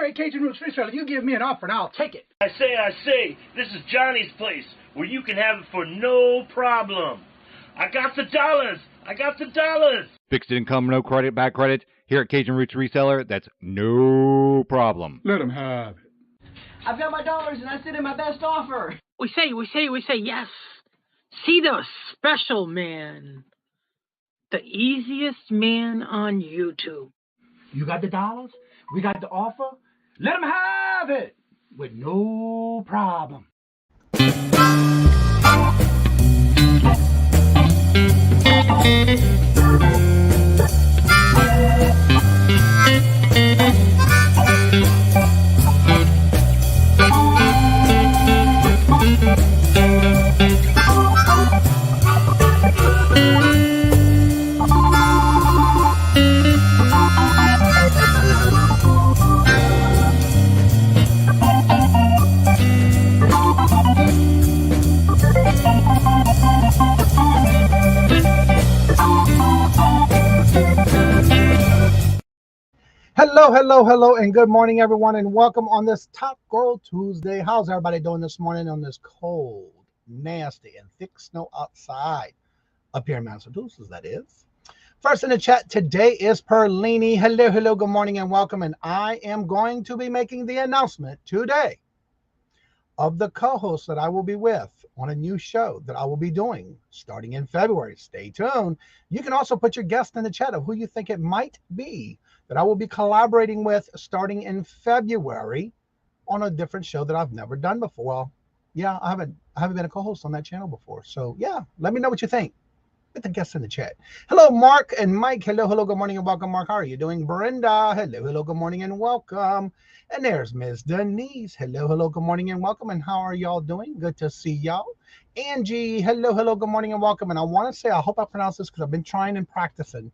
at Kajun Roots Reseller, you give me an offer and I'll take it. I say, this is Johnny's place, where you can have it for no problem. I got the dollars. Fixed income, no credit, back credit. Here at Kajun Roots Reseller, that's no problem. Let him have it. I've got my dollars and I sent in my best offer. We say yes. See the special man. The easiest man on YouTube. You got the dollars? We got the offer? Let him have it with no problem. Hello, and good morning, everyone, and welcome on this Top Girl Tuesday. How's everybody doing this morning on this cold, nasty, and thick snow outside? Up here in Massachusetts, that is. First in the chat today is Perlini. Hello, good morning, and welcome. And I am going to be making the announcement today of the co-host that I will be with on a new show that I will be doing starting in February. Stay tuned. You can also put your guest in the chat of who you think it might be that I will be collaborating with starting in February on a different show that I've never done before. Well, yeah, I haven't been a co-host on that channel before. So yeah, let me know what you think. Get the guests in the chat. Hello, Mark and Mike. Hello, good morning and welcome, Mark. How are you doing? Brenda. Hello, good morning and welcome. And there's Ms. Denise. Hello, good morning and welcome. And how are y'all doing? Good to see y'all. Angie. Hello, good morning and welcome. And I want to say, I hope I pronounce this because I've been trying and practicing.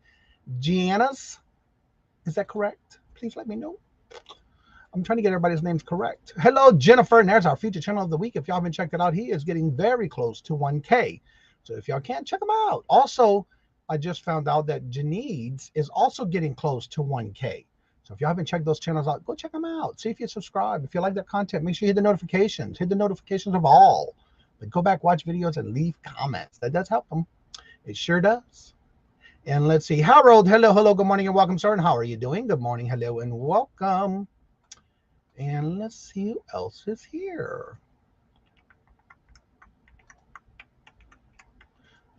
Gianna's. Is that correct? Please let me know. I'm trying to get everybody's names correct. Hello, Jennifer. And there's our feature channel of the week. If y'all haven't checked it out, he is getting very close to 1K. So if y'all can't, check him out. Also, I just found out that Janine's is also getting close to 1K. So if y'all haven't checked those channels out, go check them out. See if you subscribe. If you like that content, make sure you hit the notifications. Hit the notifications of all. But go back, watch videos, and leave comments. That does help them. It sure does. And let's see. Harold, hello, good morning and welcome, sir. And how are you doing? Good morning, hello, and welcome. And let's see who else is here.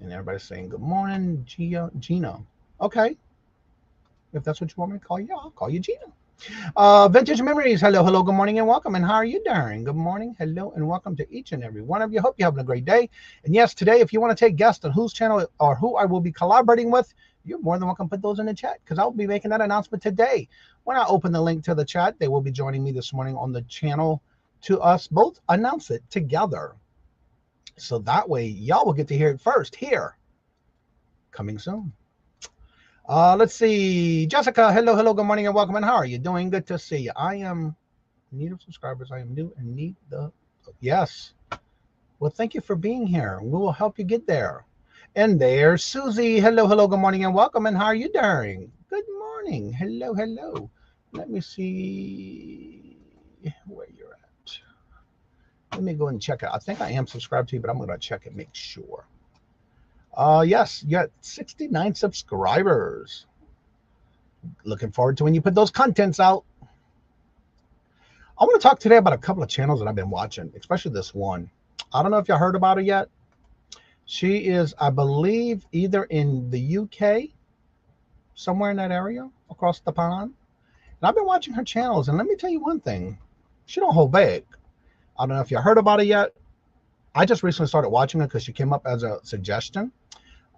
And everybody's saying good morning, Gina. Okay. If that's what you want me to call you, I'll call you Gina. Vintage Memories, hello, good morning and welcome. And how are you doing? Good morning, hello, and welcome to each and every one of you. Hope you're having a great day. And yes, today, if you want to take guests on whose channel or who I will be collaborating with, you're more than welcome to put those in the chat because I'll be making that announcement today. When I open the link to the chat, they will be joining me this morning on the channel to us both announce it together. So that way, y'all will get to hear it first here. Coming soon. Let's see. Jessica, hello, good morning and welcome. And how are you doing? Good to see you. I am in need of subscribers. I am new and need the... Yes. Well, thank you for being here. We will help you get there. And there's Susie. Hello, good morning and welcome. And how are you doing? Good morning. Hello. Let me see where you're at. Let me go and check it. I think I am subscribed to you, but I'm going to check and make sure. Yes, you got 69 subscribers. Looking forward to when you put those contents out. I want to talk today about a couple of channels that I've been watching, especially this one. I don't know if y'all heard about her yet. She is, I believe, either in the UK, somewhere in that area, across the pond. And I've been watching her channels, and let me tell you one thing. She don't hold back. I don't know if you heard about it yet. I just recently started watching her because she came up as a suggestion.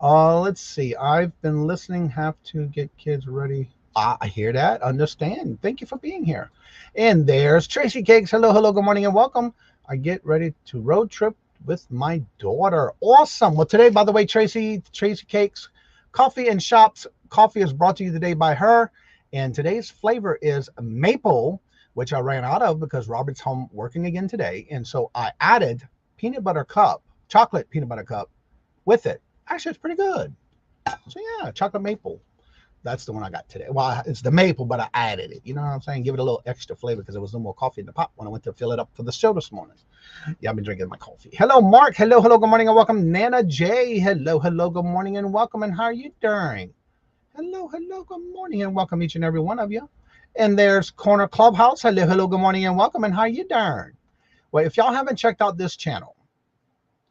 Let's see. I've been listening. Have to get kids ready. I hear that. Understand. Thank you for being here. And there's Tracy Cakes. Hello, good morning and welcome. I get ready to road trip with my daughter. Awesome. Well, today, by the way, Tracy Cakes, Coffee and Shops. Coffee is brought to you today by her. And today's flavor is maple, which I ran out of because Robert's home working again today. And so I added chocolate peanut butter cup with it. Actually, it's pretty good. So yeah, chocolate maple. That's the one I got today. Well, it's the maple, but I added it. You know what I'm saying? Give it a little extra flavor because there was no more coffee in the pot when I went to fill it up for the show this morning. Yeah, I've been drinking my coffee. Hello, Mark. Hello, hello, good morning and welcome. Nana J. Hello, hello, good morning and welcome. And how are you doing? Hello, hello, good morning and welcome each and every one of you. And there's Corner Clubhouse. Hello, hello, good morning and welcome. And how are you doing? Well, if y'all haven't checked out this channel,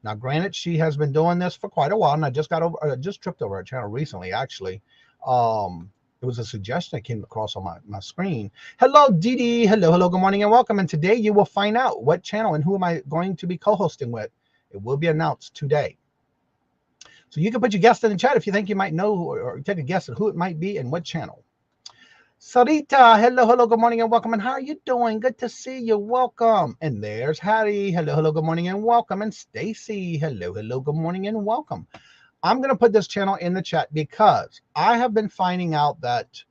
now granted, she has been doing this for quite a while, and I just tripped over her channel recently, actually. It was a suggestion that came across on my screen. Hello, Dee Dee. Hello, hello, good morning and welcome. And today you will find out what channel and who am I going to be co-hosting with. It will be announced today. So you can put your guess in the chat if you think you might know or take a guess at who it might be and what channel. Sarita, hello, hello, good morning and welcome. And how are you doing? Good to see you. Welcome. And there's Hattie. Hello, hello, good morning and welcome. And Stacy, hello, hello, good morning and welcome. I'm going to put this channel in the chat because I have been finding out that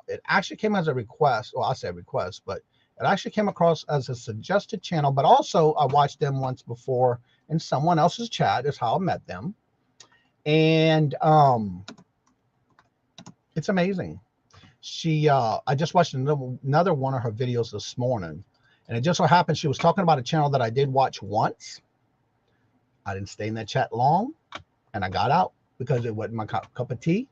it actually came as a request. Well, I say request, but it actually came across as a suggested channel. But also, I watched them once before in someone else's chat is how I met them. And it's amazing. I just watched another one of her videos this morning. And it just so happened she was talking about a channel that I did watch once. I didn't stay in that chat long. And I got out because it wasn't my cup of tea.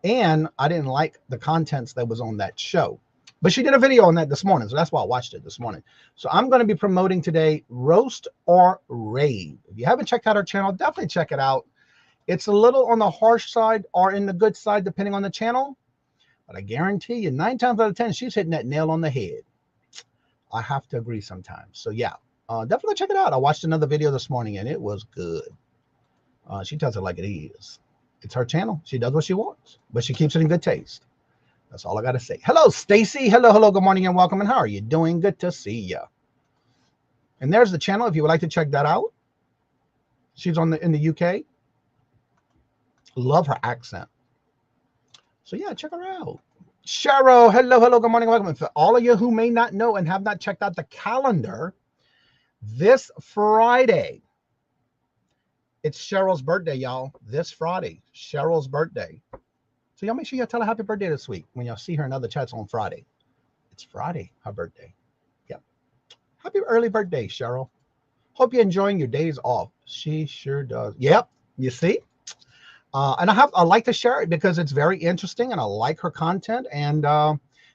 And I didn't like the contents that was on that show. But she did a video on that this morning. So that's why I watched it this morning. So I'm going to be promoting today Roast or Rave. If you haven't checked out her channel, definitely check it out. It's a little on the harsh side or in the good side, depending on the channel. But I guarantee you 9 times out of 10, she's hitting that nail on the head. I have to agree sometimes. So yeah, definitely check it out. I watched another video this morning and it was good. She tells it like it is. It's her channel. She does what she wants, but she keeps it in good taste. That's all I got to say. Hello, Stacy. Hello, hello, good morning and welcome. And how are you doing? Good to see you. And there's the channel if you would like to check that out. She's in the UK. Love her accent. So yeah, check her out. Cheryl, hello, hello, good morning, welcome. And for all of you who may not know and have not checked out the calendar, this Friday, it's Cheryl's birthday, y'all. This Friday, Cheryl's birthday. So y'all make sure y'all tell her happy birthday this week when y'all see her in other chats on Friday. It's Friday, her birthday. Yep. Happy early birthday, Cheryl. Hope you're enjoying your days off. She sure does. Yep. You see? And I like to share it because it's very interesting and I like her content. And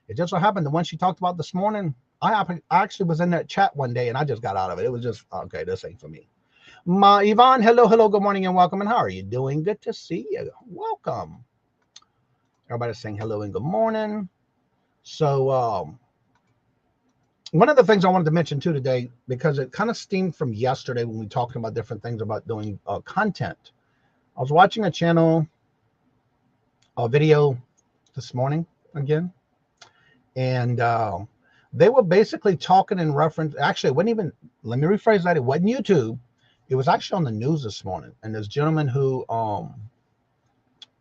it just so happened the one she talked about this morning, I actually was in that chat one day and I just got out of it. It was just, okay, this ain't for me. Yvonne, hello, hello, good morning and welcome. And how are you doing? Good to see you. Welcome. Everybody's saying hello and good morning. So one of the things I wanted to mention too today, because it kind of stemmed from yesterday when we talked about different things about doing content. I was watching a channel, a video this morning again, and they were basically talking in reference, actually it wasn't even, let me rephrase that, it wasn't YouTube. It was actually on the news this morning, and this gentleman who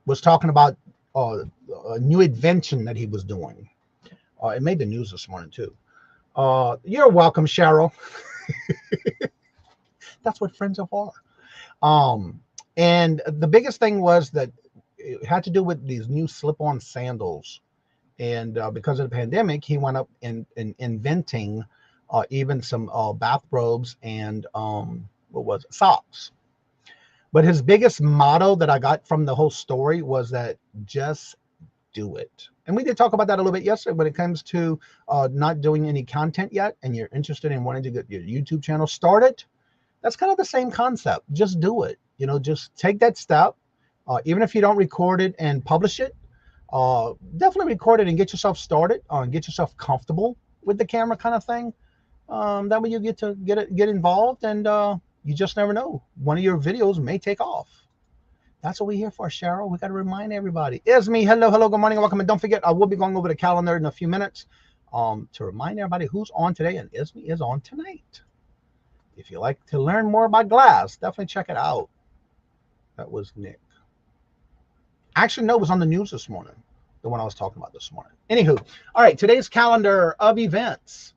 was talking about a new invention that he was doing. It made the news this morning too. You're welcome, Cheryl. That's what friends are for. And the biggest thing was that it had to do with these new slip-on sandals. And because of the pandemic, he went up in inventing even some bathrobes and socks. But his biggest motto that I got from the whole story was that just do it. And we did talk about that a little bit yesterday when it comes to not doing any content yet and you're interested in wanting to get your YouTube channel started. That's kind of the same concept. Just do it. You know, just take that step. Even if you don't record it and publish it, definitely record it and get yourself started and get yourself comfortable with the camera kind of thing. That way you get to get involved and you just never know. One of your videos may take off. That's what we're here for, Cheryl. We got to remind everybody. Isme, hello, hello, good morning, welcome. And don't forget, I will be going over the calendar in a few minutes to remind everybody who's on today. And Isme is on tonight. If you like to learn more about glass, definitely check it out. That was Nick. Actually, no, it was on the news this morning. The one I was talking about this morning. Anywho, all right, today's calendar of events.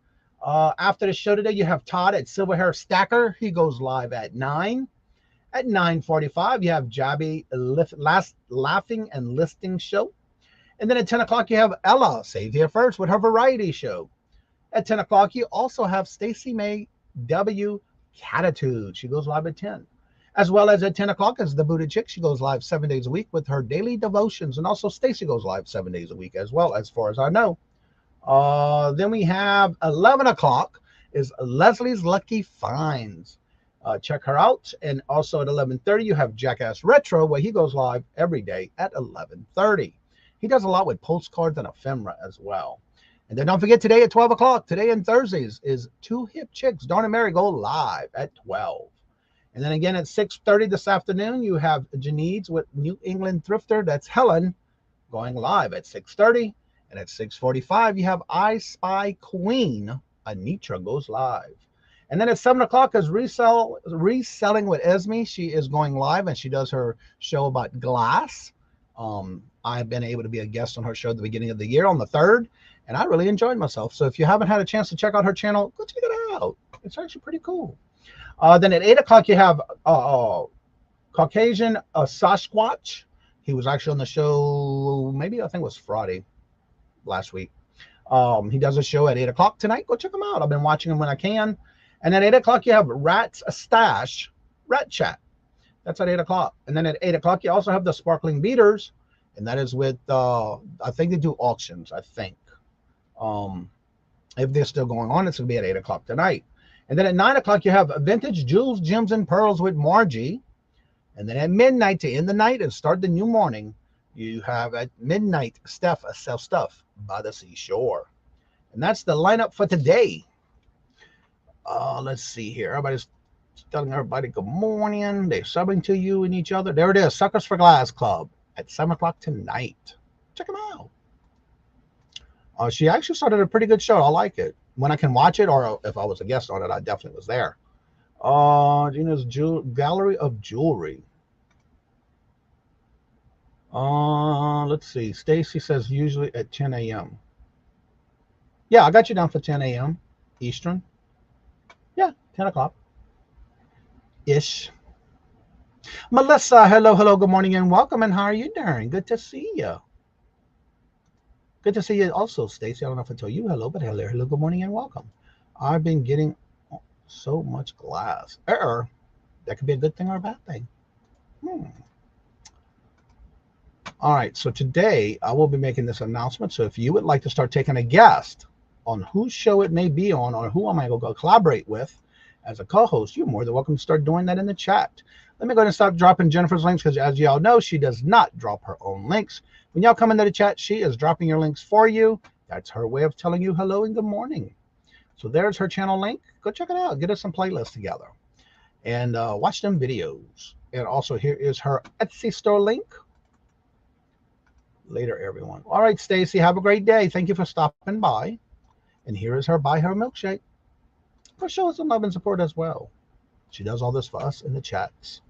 After the show today, you have Todd at Silver Hair Stacker. He goes live at 9. At 9:45, you have Jabby Laughing and Listing Show. And then at 10 o'clock, you have Ella, Save Here First, with her variety show. At 10 o'clock, you also have Stacey May W. Catitude. She goes live at 10. As well as at 10 o'clock is the Booted Chick. She goes live 7 days a week with her daily devotions. And also Stacey goes live 7 days a week as well, as far as I know. Then we have 11 o'clock is Leslie's Lucky Finds. Check her out. And also at 11:30, you have Jackass Retro, where he goes live every day at 11:30. He does a lot with postcards and ephemera as well. And then don't forget, today at 12 o'clock, today and Thursdays, is Two Hip Chicks. Dawn and Mary go live at 12. And then again at 6:30 this afternoon, you have Janine's with New England Thrifter. That's Helen going live at 6:30. And at 6:45, you have I Spy Queen. Anitra goes live. And then at 7 o'clock is Reselling with Esme. She is going live, and she does her show about glass. I've been able to be a guest on her show at the beginning of the year on the 3rd, and I really enjoyed myself. So if you haven't had a chance to check out her channel, go check it out. It's actually pretty cool. Then at 8 o'clock, you have Caucasian Sasquatch. He was actually on the show, maybe I think it was Friday last week. He does a show at 8 o'clock tonight. Go check him out. I've been watching him when I can. And then at 8 o'clock, you have Rat's Stash, Rat Chat. That's at 8 o'clock. And then at 8 o'clock, you also have the Sparkling Beaters. And that is with, I think they do auctions, I think. If they're still going on, it's going to be at 8 o'clock tonight. And then at 9 o'clock, you have Vintage Jewels, Gems, and Pearls with Margie. And then at midnight, to end the night and start the new morning, you have at midnight, Steph Self Stuff by the Seashore. And that's the lineup for today. Let's see here. Everybody's telling everybody good morning. They're subbing to you and each other. There it is, Suckers for Glass Club at 7 o'clock tonight. Check them out. She actually started a pretty good show. I like it. When I can watch it, or if I was a guest on it, I definitely was there. Gina's Gallery of Jewelry. Let's see. Stacy says usually at 10 a.m. Yeah, I got you down for 10 a.m. Eastern. Yeah, 10 o'clock. Ish. Melissa, hello, good morning and welcome. And how are you doing? Good to see you. Good to see you also, Stacy. I don't know if I told you hello, but hello, good morning and welcome. I've been getting so much glass. Error. That could be a good thing or a bad thing. All right, so today I will be making this announcement. So if you would like to start taking a guest on whose show it may be on, or who I might go collaborate with as a co-host, you're more than welcome to start doing that in the chat. Let me go ahead and stop dropping Jennifer's links, because as y'all know, she does not drop her own links. When y'all come into the chat, she is dropping your links for you. That's her way of telling you hello and good morning. So there's her channel link. Go check it out. Get us some playlists together and watch them videos. And also here is her Etsy store link. Later, everyone. All right, Stacy, have a great day. Thank you for stopping by. And here is her Buy Her Milkshake. For show us some love and support as well. She does all this for us in the chats.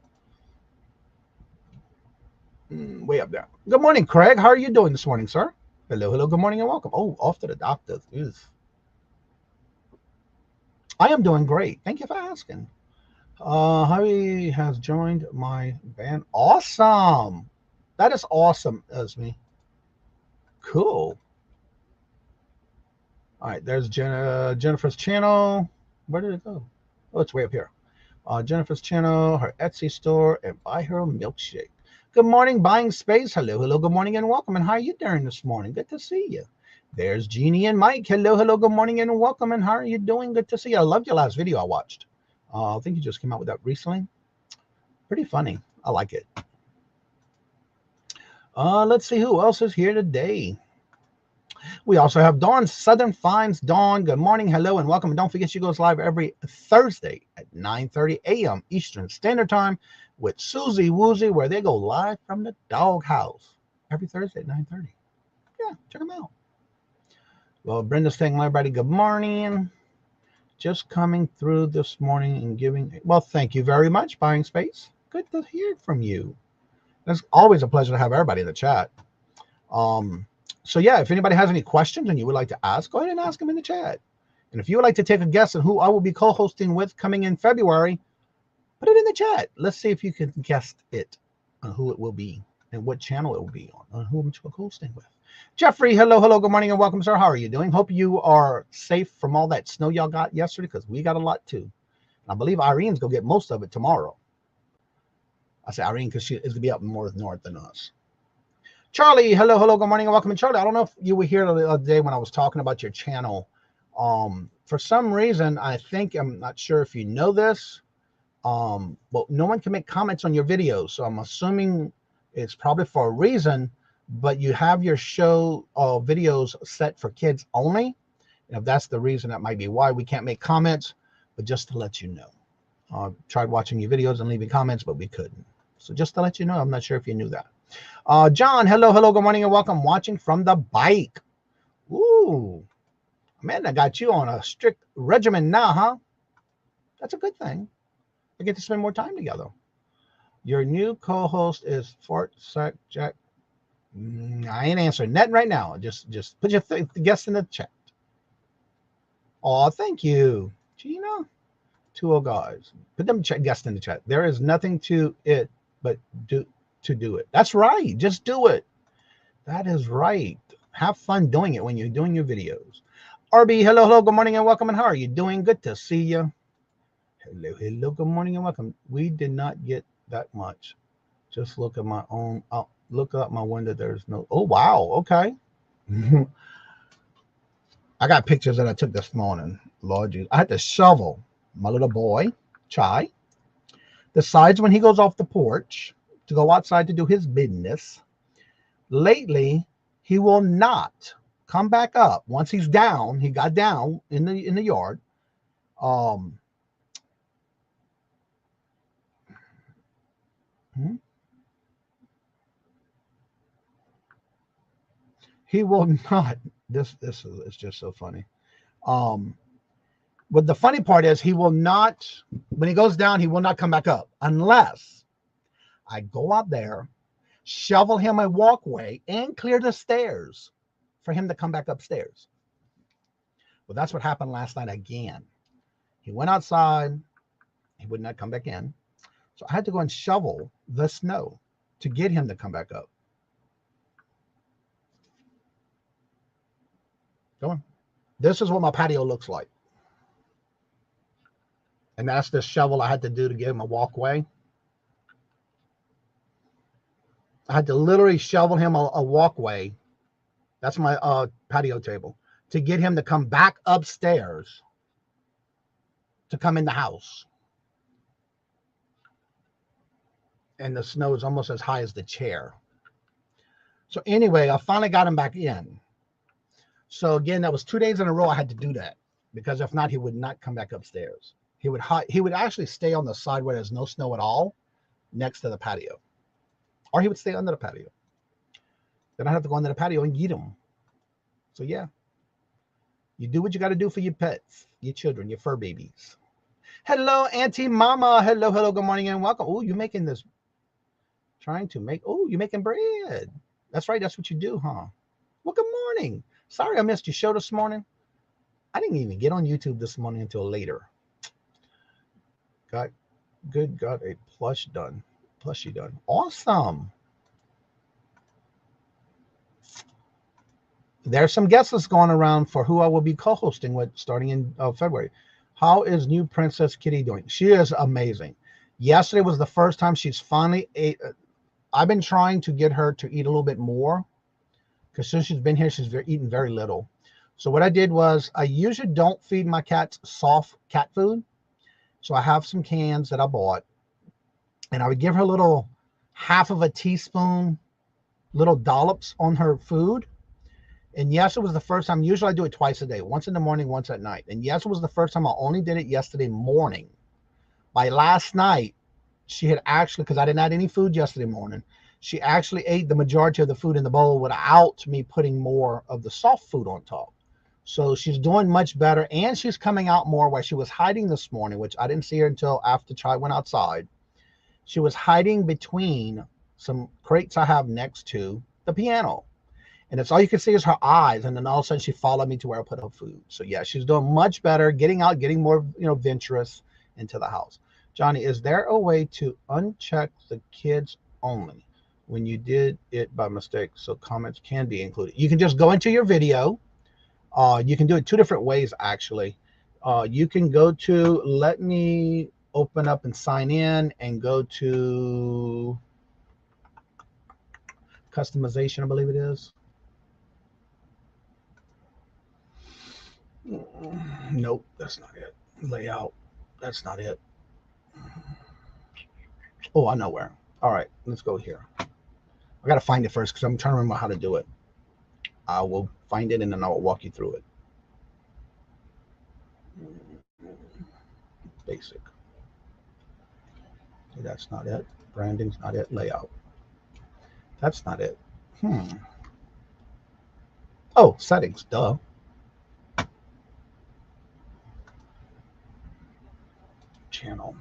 Way up there. Good morning, Craig. How are you doing this morning, sir? Hello, good morning and welcome. Oh, off to the doctor. I am doing great. Thank you for asking. Javi has joined my band. Awesome. That is awesome, Esme. Cool. All right, there's Jennifer's channel. Where did it go? Oh, it's way up here. Jennifer's channel, her Etsy store, and Buy Her a Milkshake. Good morning, Buying Space. Hello, good morning and welcome. And how are you doing this morning? Good to see you. There's Jeannie and Mike. Hello, good morning and welcome. And how are you doing? Good to see you. I loved your last video I watched. I think you just came out with that recently. Pretty funny. I like it. Let's see who else is here today. We also have Dawn Southern Finds. Dawn, good morning, hello, and welcome. And don't forget, she goes live every Thursday at 9:30 a.m. Eastern Standard Time with Susie Woozy, where they go live from the doghouse every Thursday at 9:30. Yeah, check them out. Well, Brenda's saying, everybody, good morning. Just coming through this morning and giving. Well, thank you very much, Buying Space. Good to hear from you. It's always a pleasure to have everybody in the chat. So yeah, if anybody has any questions and you would like to ask, go ahead and ask them in the chat. And if you would like to take a guess on who I will be co-hosting with coming in February, put it in the chat. Let's see if you can guess it on who it will be and what channel it will be on who I'm co-hosting with. Jeffrey, hello, hello, good morning and welcome, sir. How are you doing? Hope you are safe from all that snow y'all got yesterday, because we got a lot too. I believe Irene's going to get most of it tomorrow. I say Irene because she is going to be up more north than us. Charlie, hello, hello, good morning and welcome. And Charlie, I don't know if you were here the other day when I was talking about your channel. For some reason, I'm not sure if you know this, but no one can make comments on your videos. So I'm assuming it's probably for a reason, but you have your show videos set for kids only. And if that's the reason, that might be why we can't make comments, but just to let you know. Tried watching your videos and leaving comments, but we couldn't. So just to let you know, I'm not sure if you knew that. John, hello, hello, good morning and welcome. Watching from the bike. Ooh, man, I got you on a strict regimen now, huh? That's a good thing. I get to spend more time together. Your new co-host is Fort Sack Jack. I ain't answering that right now. Just put your guess in the chat. Oh, thank you, Gina. 2 guys. Put them guests in the chat. There is nothing to it but to do it. That's right. Just do it. That is right. Have fun doing it when you're doing your videos. RB, hello, hello, good morning and welcome. And how are you doing? Good to see you. Hello, hello, good morning and welcome. We did not get that much. Just look at my own. Look out my window. There's no. Oh, wow. Okay. I got pictures that I took this morning. Lord Jesus. I had to shovel my little boy, Chai, decides when he goes off the porch to go outside to do his business. Lately, he will not come back up. Once he's down, he got down in the yard. He will not. This is it's just so funny. But the funny part is he will not, when he goes down, he will not come back up unless I go out there, shovel him a walkway, and clear the stairs for him to come back upstairs. Well, that's what happened last night again. He went outside. He would not come back in. So I had to go and shovel the snow to get him to come back up. Go on. This is what my patio looks like. And that's the shovel I had to do to give him a walkway. I had to literally shovel him a walkway. That's my patio table. To get him to come back upstairs to come in the house. And the snow is almost as high as the chair. So anyway, I finally got him back in. So again, that was 2 days in a row I had to do that. Because if not, he would not come back upstairs. He would actually stay on the side where there's no snow at all, next to the patio. Or he would stay under the patio. Then I have to go under the patio and get him. So yeah. You do what you got to do for your pets, your children, your fur babies. Hello, Auntie Mama. Hello, hello, good morning and welcome. Oh, you're making this. You're making bread. That's right. That's what you do, huh? Well, good morning. Sorry I missed your show this morning. I didn't even get on YouTube this morning until later. Got a plushie done. Awesome. There's some guesses going around for who I will be co-hosting with starting in February. How is new Princess Kitty doing? She is amazing. Yesterday was the first time she's finally ate. I've been trying to get her to eat a little bit more because since she's been here, she's eaten very little. So what I did was I usually don't feed my cats soft cat food. So I have some cans that I bought, and I would give her a little half of a teaspoon, little dollops on her food. And yes, it was the first time. Usually I do it twice a day, once in the morning, once at night. And yes, it was the first time. I only did it yesterday morning. By last night, she had actually, because I didn't add any food yesterday morning, she actually ate the majority of the food in the bowl without me putting more of the soft food on top. So she's doing much better, and she's coming out more where she was hiding this morning, which I didn't see her until after Chai went outside. She was hiding between some crates I have next to the piano. And it's all you can see is her eyes, and then all of a sudden she followed me to where I put her food. So yeah, she's doing much better, getting out, getting more, venturous into the house. Johnny, is there a way to uncheck the kids only? when you did it by mistake, so comments can be included. You can just go into your video. You can do it two different ways, actually. You can go to, let me open up and sign in and go to customization, I believe it is. Nope, that's not it. Layout, that's not it. Oh, I know where. All right, let's go here. I got to find it first because I'm trying to remember how to do it. I will find it and then I will walk you through it. Basic. That's not it. Branding's not it. Layout. That's not it. Oh, settings. Duh. Channel.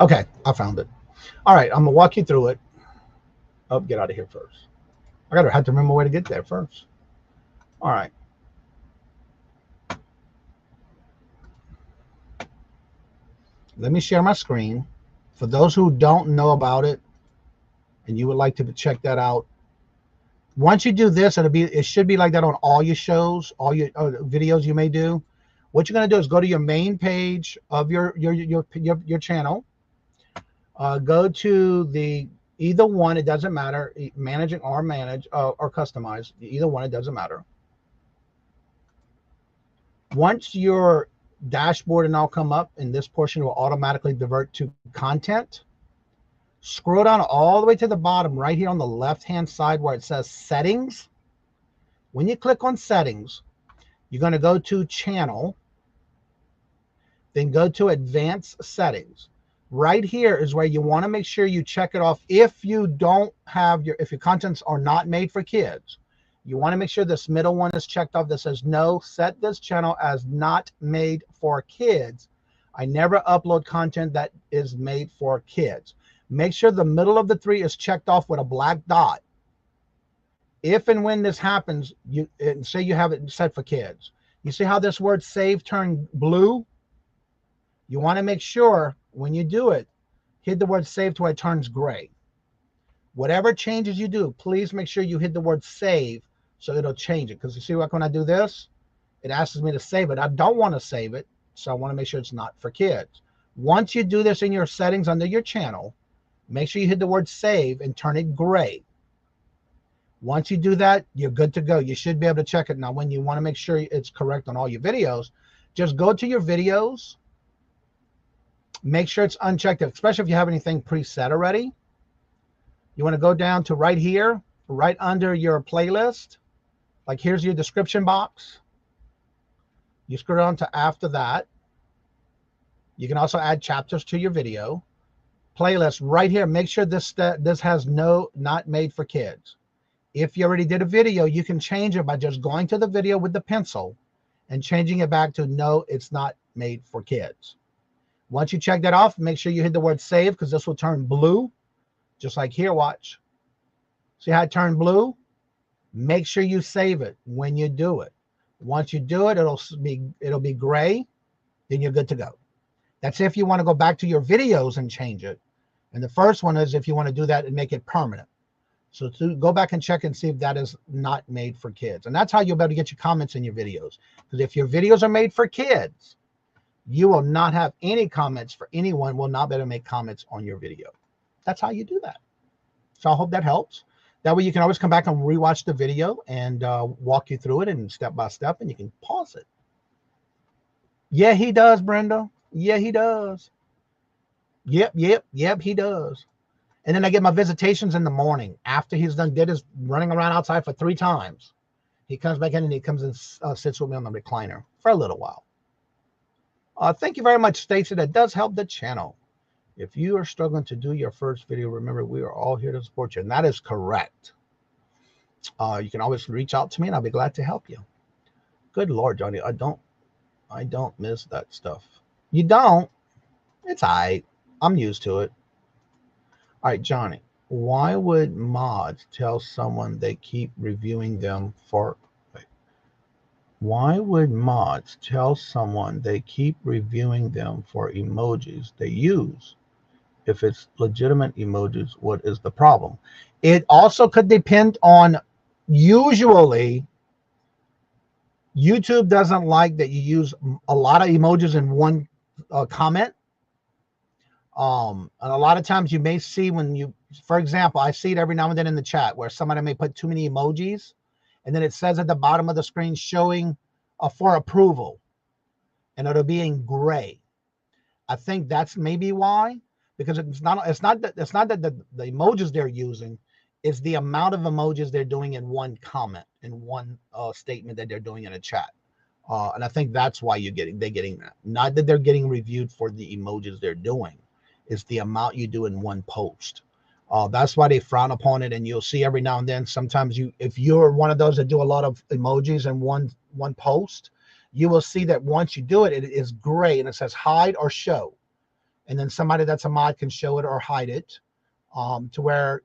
Okay, I found it. All right, I'm gonna walk you through it. Oh, get out of here first. I gotta have to remember where to get there first. All right. Let me share my screen. For those who don't know about it and you would like to check that out, once you do this, it should be like that on all your shows, all your videos you may do. What you're gonna do is go to your main page of your channel. Go to the either one, it doesn't matter, managing or manage or customize, either one, it doesn't matter. Once your dashboard and all come up, and this portion will automatically divert to content. Scroll down all the way to the bottom right here on the left hand side where it says settings. When you click on settings, you're going to go to channel, then go to advanced settings. Right here is where you want to make sure you check it off. If you don't have if your contents are not made for kids, you want to make sure this middle one is checked off that says no, set this channel as not made for kids. I never upload content that is made for kids. Make sure the middle of the three is checked off with a black dot. If and when this happens, say you have it set for kids. You see how this word save turned blue? You want to make sure when you do it, hit the word save to where it turns gray. Whatever changes you do, please make sure you hit the word save so it'll change it. Because you see, like when I do this, it asks me to save it. I don't want to save it, so I want to make sure it's not for kids. Once you do this in your settings under your channel, make sure you hit the word save and turn it gray. Once you do that, you're good to go. You should be able to check it. Now, when you want to make sure it's correct on all your videos, just go to your videos. Make sure it's unchecked, especially if you have anything preset already. You want to go down to right here, right under your playlist. Like here's your description box. You scroll down to after that. You can also add chapters to your video. Playlist right here. Make sure this has not made for kids. If you already did a video, you can change it by just going to the video with the pencil and changing it back to no, it's not made for kids. Once you check that off, make sure you hit the word save because this will turn blue. Just like here, watch. See how it turned blue? Make sure you save it when you do it. Once you do it, it'll be gray. Then you're good to go. That's if you want to go back to your videos and change it. And the first one is if you want to do that and make it permanent. So to go back and check and see if that is not made for kids. And that's how you'll be able to get your comments in your videos. Because if your videos are made for kids, you will not have any comments for anyone, will not be able to make comments on your video. That's how you do that. So I hope that helps. That way you can always come back and rewatch the video and walk you through it and step by step, and you can pause it. Yeah, he does, Brenda. Yeah, he does. Yep, he does. And then I get my visitations in the morning after he's did his running around outside for 3 times. He comes back in and he comes and sits with me on the recliner for a little while. Thank you very much, Stacey. That does help the channel. If you are struggling to do your first video, remember we are all here to support you. And that is correct. You can always reach out to me and I'll be glad to help you. Good Lord, Johnny. I don't miss that stuff. You don't? It's all right. I'm used to it. All right, Johnny, why would mods tell someone they keep reviewing them for... Why would mods tell someone they keep reviewing them for emojis they use If it's legitimate emojis, what is the problem? It also could depend on, usually YouTube doesn't like that you use a lot of emojis in one comment. And a lot of times you may see when you, for example, I see it every now and then in the chat where somebody may put too many emojis, and then it says at the bottom of the screen showing for approval, and it'll be in gray. I think that's maybe why, because it's not that the emojis they're using, is the amount of emojis they're doing in one comment, in one statement that they're doing in a chat. And I think that's why they're getting that. Not that they're getting reviewed for the emojis they're doing. It's the amount you do in one post. That's why they frown upon it. And you'll see every now and then, sometimes if you're one of those that do a lot of emojis in one post, you will see that once you do it, it is gray and it says hide or show. And then somebody that's a mod can show it or hide it, to where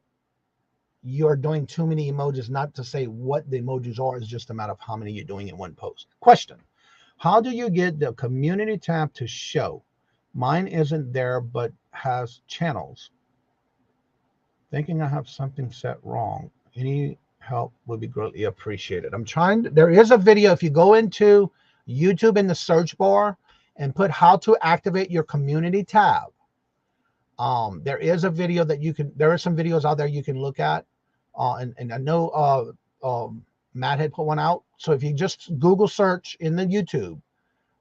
you're doing too many emojis, not to say what the emojis are, it's just a matter of how many you're doing in one post. Question: how do you get the community tab to show? Mine isn't there, but has channels. Thinking I have something set wrong. Any help would be greatly appreciated. There is a video, if you go into YouTube in the search bar and put how to activate your community tab. There is a video that there are some videos out there you can look at. And I know Matt had put one out. So if you just Google search in the YouTube,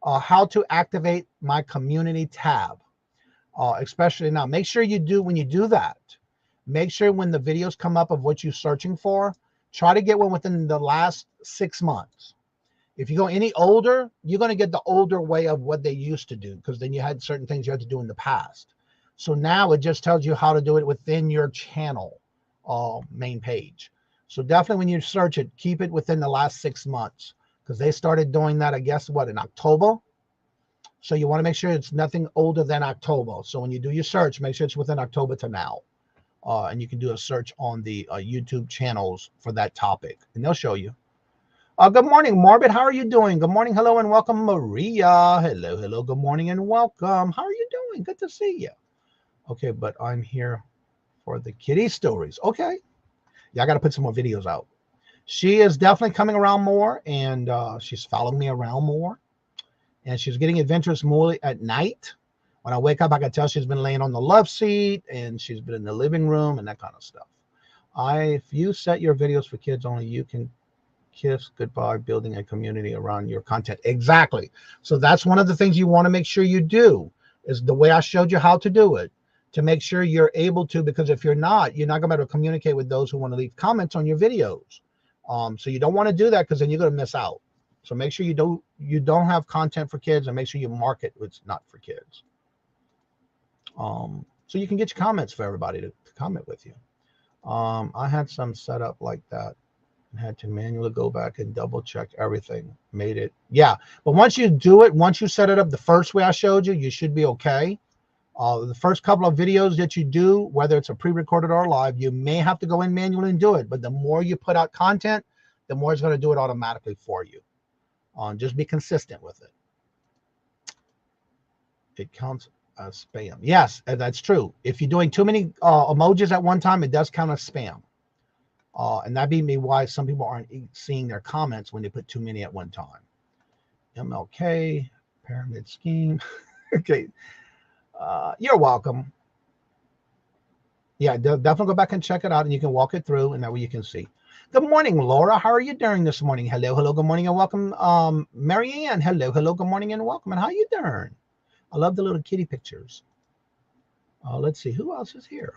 how to activate my community tab, especially now, make sure when you do that, make sure when the videos come up of what you're searching for, try to get one within the last 6 months. If you go any older, you're going to get the older way of what they used to do, because then you had certain things you had to do in the past. So now it just tells you how to do it within your channel main page. So definitely when you search it, keep it within the last 6 months, because they started doing that, I guess, in October. So you want to make sure it's nothing older than October. So when you do your search, make sure it's within October to now. And you can do a search on the YouTube channels for that topic, and they'll show you. Good morning, Morbid. How are you doing? Good morning. Hello and welcome, Maria. Hello, hello. Good morning and welcome. How are you doing? Good to see you. Okay, but I'm here for the kitty stories. Okay. Yeah, I got to put some more videos out. She is definitely coming around more, and she's following me around more. And she's getting adventurous more at night. When I wake up, I can tell she's been laying on the love seat, and she's been in the living room and that kind of stuff. If you set your videos for kids only, you can kiss goodbye, building a community around your content. Exactly. So that's one of the things you want to make sure you do, is the way I showed you how to do it, to make sure you're able to, because if you're not going to be able to communicate with those who want to leave comments on your videos. So you don't want to do that, because then you're going to miss out. So make sure you don't have content for kids, and make sure you market it's not for kids. So you can get your comments for everybody to comment with you. I had some set up like that. Had to manually go back and double check everything. Made it. Yeah. But once you do it, once you set it up the first way I showed you, you should be okay. The first couple of videos that you do, whether it's a pre-recorded or live, you may have to go in manually and do it. But the more you put out content, the more it's going to do it automatically for you. Just be consistent with it. It counts as spam. Yes, that's true. If you're doing too many emojis at one time, it does count as spam. And that be why some people aren't seeing their comments when they put too many at one time. MLK, pyramid scheme. Okay. You're welcome. Yeah, definitely go back and check it out, and you can walk it through, and that way you can see. Good morning, Laura. How are you doing this morning? Hello, hello, good morning, and welcome. Marianne, hello, hello, good morning, and welcome. And how you doing? I love the little kitty pictures. Let's see, who else is here?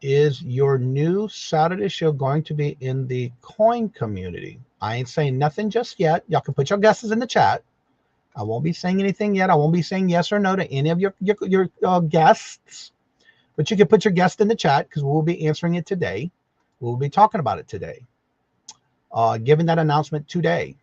Is your new Saturday show going to be in the coin community? I ain't saying nothing just yet. Y'all can put your guesses in the chat. I won't be saying anything yet. I won't be saying yes or no to any of your guests. But you can put your guest in the chat, because we'll be answering it today. We'll be talking about it today. Giving that announcement today.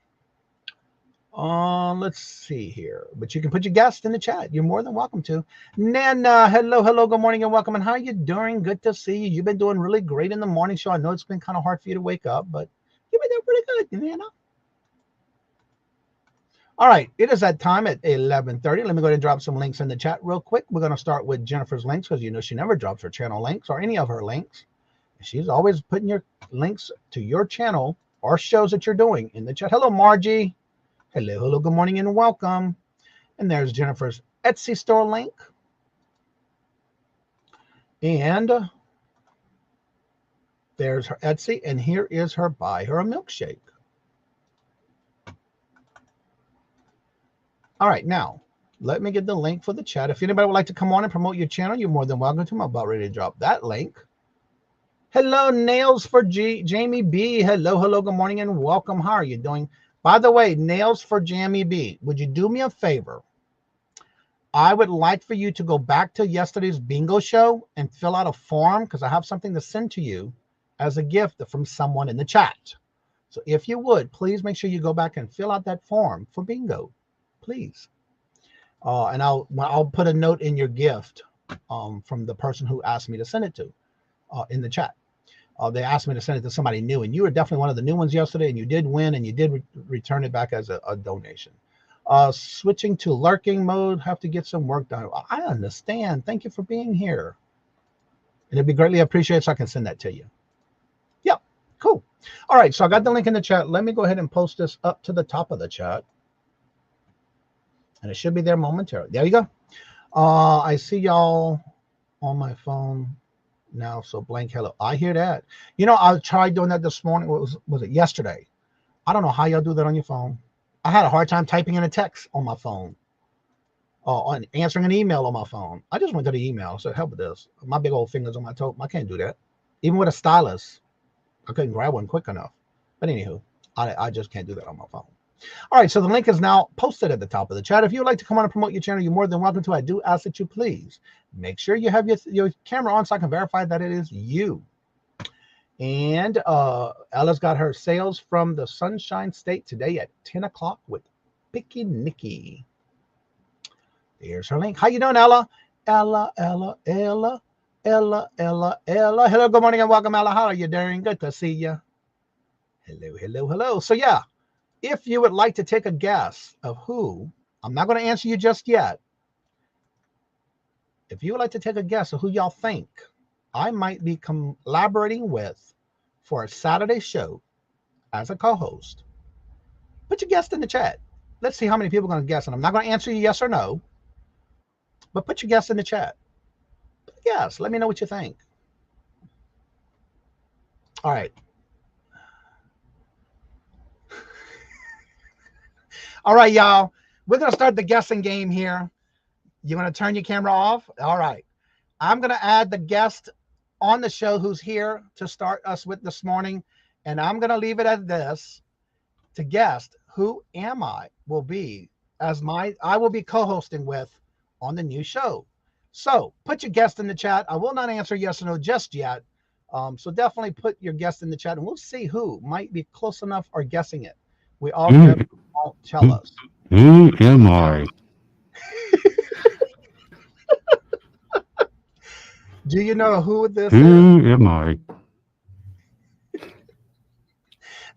Let's see here. But you can put your guest in the chat. You're more than welcome to. Nana, hello, hello, good morning and welcome. And how are you doing? Good to see you. You've been doing really great in the morning show. I know it's been kind of hard for you to wake up, but you've been doing pretty good, Nana. All right, it is that time at 11:30. Let me go ahead and drop some links in the chat real quick. We're going to start with Jennifer's links because you know she never drops her channel links or any of her links. She's always putting your links to your channel or shows that you're doing in the chat. Hello, Margie. Hello, good morning and welcome. And there's Jennifer's Etsy store link. And there's her Etsy. And here is her buy her a milkshake. All right, now, let me get the link for the chat. If anybody would like to come on and promote your channel, you're more than welcome to. I'm about ready to drop that link. Hello, Nails for Jamie B. Hello, good morning and welcome. How are you doing? By the way, Nails for Jamie B, would you do me a favor? I would like for you to go back to yesterday's bingo show and fill out a form because I have something to send to you as a gift from someone in the chat. So if you would, please make sure you go back and fill out that form for bingo. Please. And I'll put a note in your gift from the person who asked me to send it to in the chat. They asked me to send it to somebody new, and you were definitely one of the new ones yesterday, and you did win, and you did return it back as a donation. Switching to lurking mode, have to get some work done. I understand. Thank you for being here. And it'd be greatly appreciated so I can send that to you. Yep, cool. All right, so I got the link in the chat. Let me go ahead and post this up to the top of the chat. And it should be there momentarily. There you go. I see y'all on my phone now. So blank hello. I hear that. You know, I tried doing that this morning. Was it yesterday? I don't know how y'all do that on your phone. I had a hard time typing in a text on my phone. On answering an email on my phone. I just went to the email. So help with this. My big old fingers on my toe. I can't do that. Even with a stylus, I couldn't grab one quick enough. But anywho, I just can't do that on my phone. All right, so the link is now posted at the top of the chat. If you would like to come on and promote your channel, you're more than welcome to. I do ask that you please make sure you have your camera on so I can verify that it is you. And Ella's got her sales from the Sunshine State today at 10 o'clock with Picky Nikki. There's her link. How you doing, Ella? Ella. Hello, good morning and welcome, Ella. How are you doing? Good to see you. Hello. So, yeah. If you would like to take a guess of who, I'm not going to answer you just yet. If you would like to take a guess of who y'all think I might be collaborating with for a Saturday show as a co-host, put your guess in the chat. Let's see how many people are going to guess. And I'm not going to answer you yes or no, but put your guess in the chat. Yes, let me know what you think. All right. All right, y'all. We're going to start the guessing game here. You're going to turn your camera off? All right. I'm going to add the guest on the show who's here to start us with this morning. And I'm going to leave it at this to guess who am I will be as I will be co-hosting with on the new show. So put your guest in the chat. I will not answer yes or no just yet. So definitely put your guest in the chat and we'll see who might be close enough or guessing it. We all won't tell us. Who am I? Do you know who this Who am I?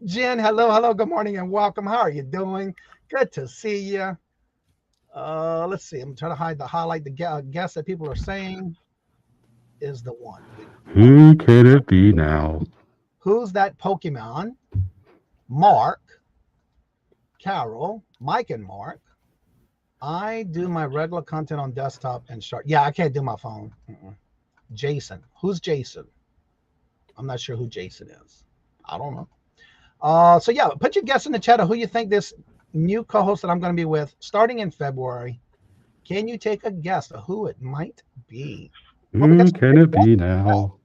Jen, hello, good morning and welcome. How are you doing? Good to see you. Let's see. I'm trying to highlight the guess that people are saying is the one. Who could it be now? Who's that Pokemon? Mark, Carol, Mike and Mark. I do my regular content on desktop and short. Yeah, I can't do my phone. Jason. Who's Jason? I'm not sure who Jason is. I don't know. So yeah, put your guess in the chat of who you think this new co-host that I'm going to be with starting in February. Can you take a guess of who it might be? Who can it be now?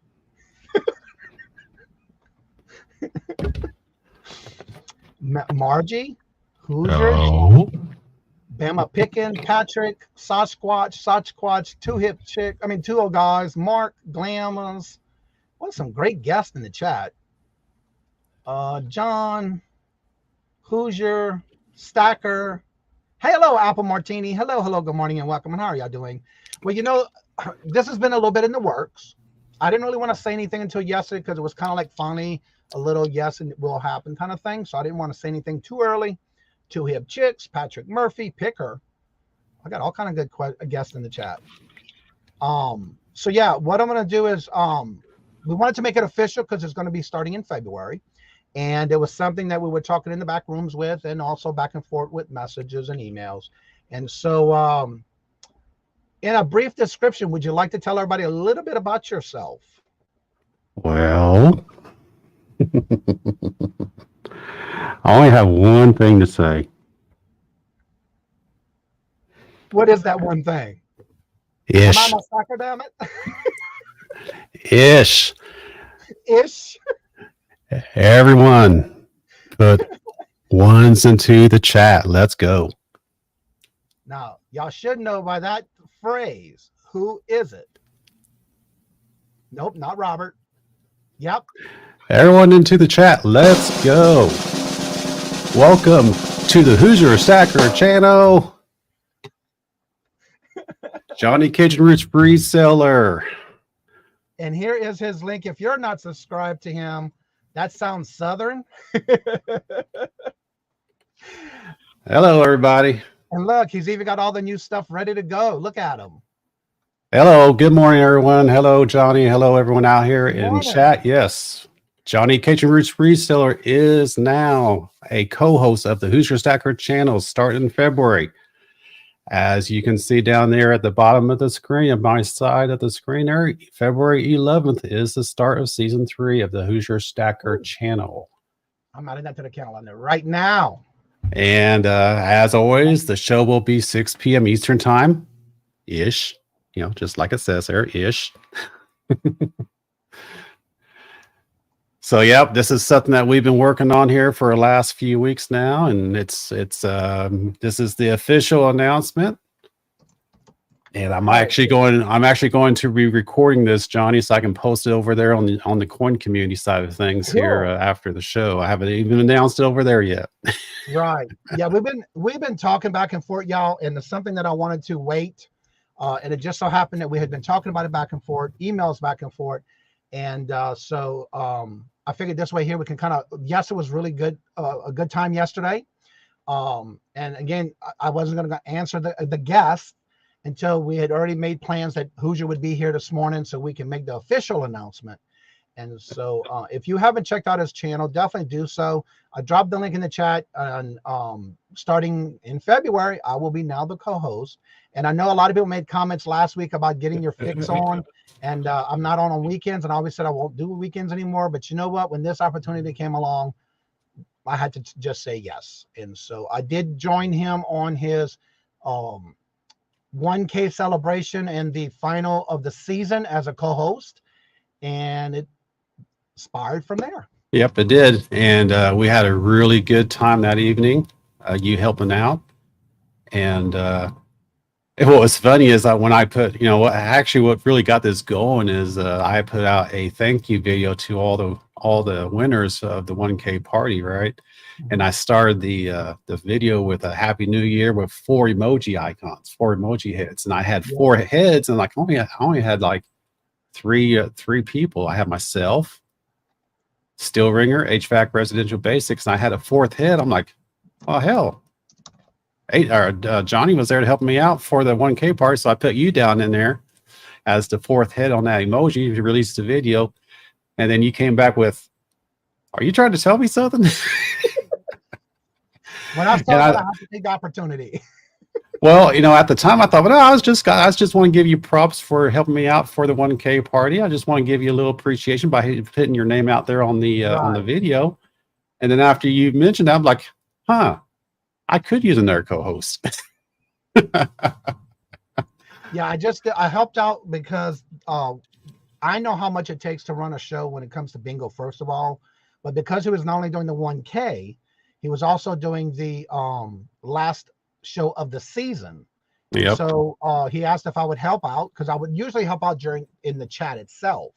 Margie, Hoosiers, No. Bama Pickin, Patrick, Sasquatch, Two Hip Chick. I mean, two old guys. Mark, Glamas. What some great guests in the chat. John, Hoosier, Stacker. Hey, hello, Apple Martini. Hello, good morning and welcome. And how are y'all doing? Well, you know, this has been a little bit in the works. I didn't really want to say anything until yesterday because it was kind of like finally a little yes and it will happen kind of thing. So I didn't want to say anything too early. Two Hip Chicks, Patrick Murphy, Picker. I got all kind of good guests in the chat. So yeah, what I'm going to do is we wanted to make it official because it's going to be starting in February. And it was something that we were talking in the back rooms with, and also back and forth with messages and emails. And so in a brief description, would you like to tell everybody a little bit about yourself? Well, I only have one thing to say. What is that one thing? Ish. Am I a sucker, damn it? Ish. Ish. Everyone, put ones into the chat. Let's go. Now, y'all should know by that phrase, who is it? Nope, not Robert. Yep. Everyone into the chat. Let's go. Welcome to the Hoosier Stacker channel. Johnny Cajun Roots Reseller. And here is his link. If you're not subscribed to him, that sounds Southern. Hello, everybody. And look, he's even got all the new stuff ready to go. Look at him. Hello. Good morning, everyone. Hello, Johnny. Hello, everyone out here in chat. Yes. Johnny Cajun Roots Reseller is now a co-host of the Hoosier Stacker channel starting in February. As you can see down there at the bottom of the screen, on my side of the screen there, February 11th is the start of season 3 of the Hoosier Stacker channel. I'm adding that to the calendar right now. And as always, the show will be 6 p.m. Eastern time, ish. You know, just like it says there, ish. So, yep, this is something that we've been working on here for the last few weeks now, and this is the official announcement. And I'm actually going to be recording this, Johnny, so I can post it over there on the coin community side of things here after the show. I haven't even announced it over there yet. Right. Yeah, we've been talking back and forth, y'all, and it's something that I wanted to wait. And it just so happened that we had been talking about it back and forth, emails back and forth. And so I figured this way here we can kind of, yes, it was really good, a good time yesterday. And again, I wasn't going to answer the guest until we had already made plans that Hoosier would be here this morning so we can make the official announcement. And so if you haven't checked out his channel, definitely do so. I dropped the link in the chat. And starting in February, I will be now the co-host. And I know a lot of people made comments last week about getting your fix on. And I'm not on weekends. And I always said I won't do weekends anymore. But you know what? When this opportunity came along, I had to just say yes. And so I did join him on his 1K celebration and the final of the season as a co-host. And it inspired from there. Yep, it did. And we had a really good time that evening, you helping out. And what was funny is that when I put, what really got this going is I put out a thank you video to all the winners of the 1K party, right? And I started the video with a Happy New Year with 4 emoji icons, 4 emoji heads, and I had 4 heads, and like I only had like three people. I had myself, Steel Ringer, HVAC Residential Basics, and I had a 4th head. I'm like, oh hell. Johnny was there to help me out for the 1K party, so I put you down in there as the 4th head on that emoji. You released the video, and then you came back with, "Are you trying to tell me something?" When I saw that, I had to take the opportunity. Well, at the time I thought, well, I just want to give you props for helping me out for the 1K party. I just want to give you a little appreciation by putting your name out there on the video. And then after you mentioned that, I'm like, I could use another co-host. Yeah, I helped out because I know how much it takes to run a show when it comes to bingo, first of all. But because he was not only doing the 1K, he was also doing the last show of the season. Yep. So he asked if I would help out, because I would usually help out in the chat itself.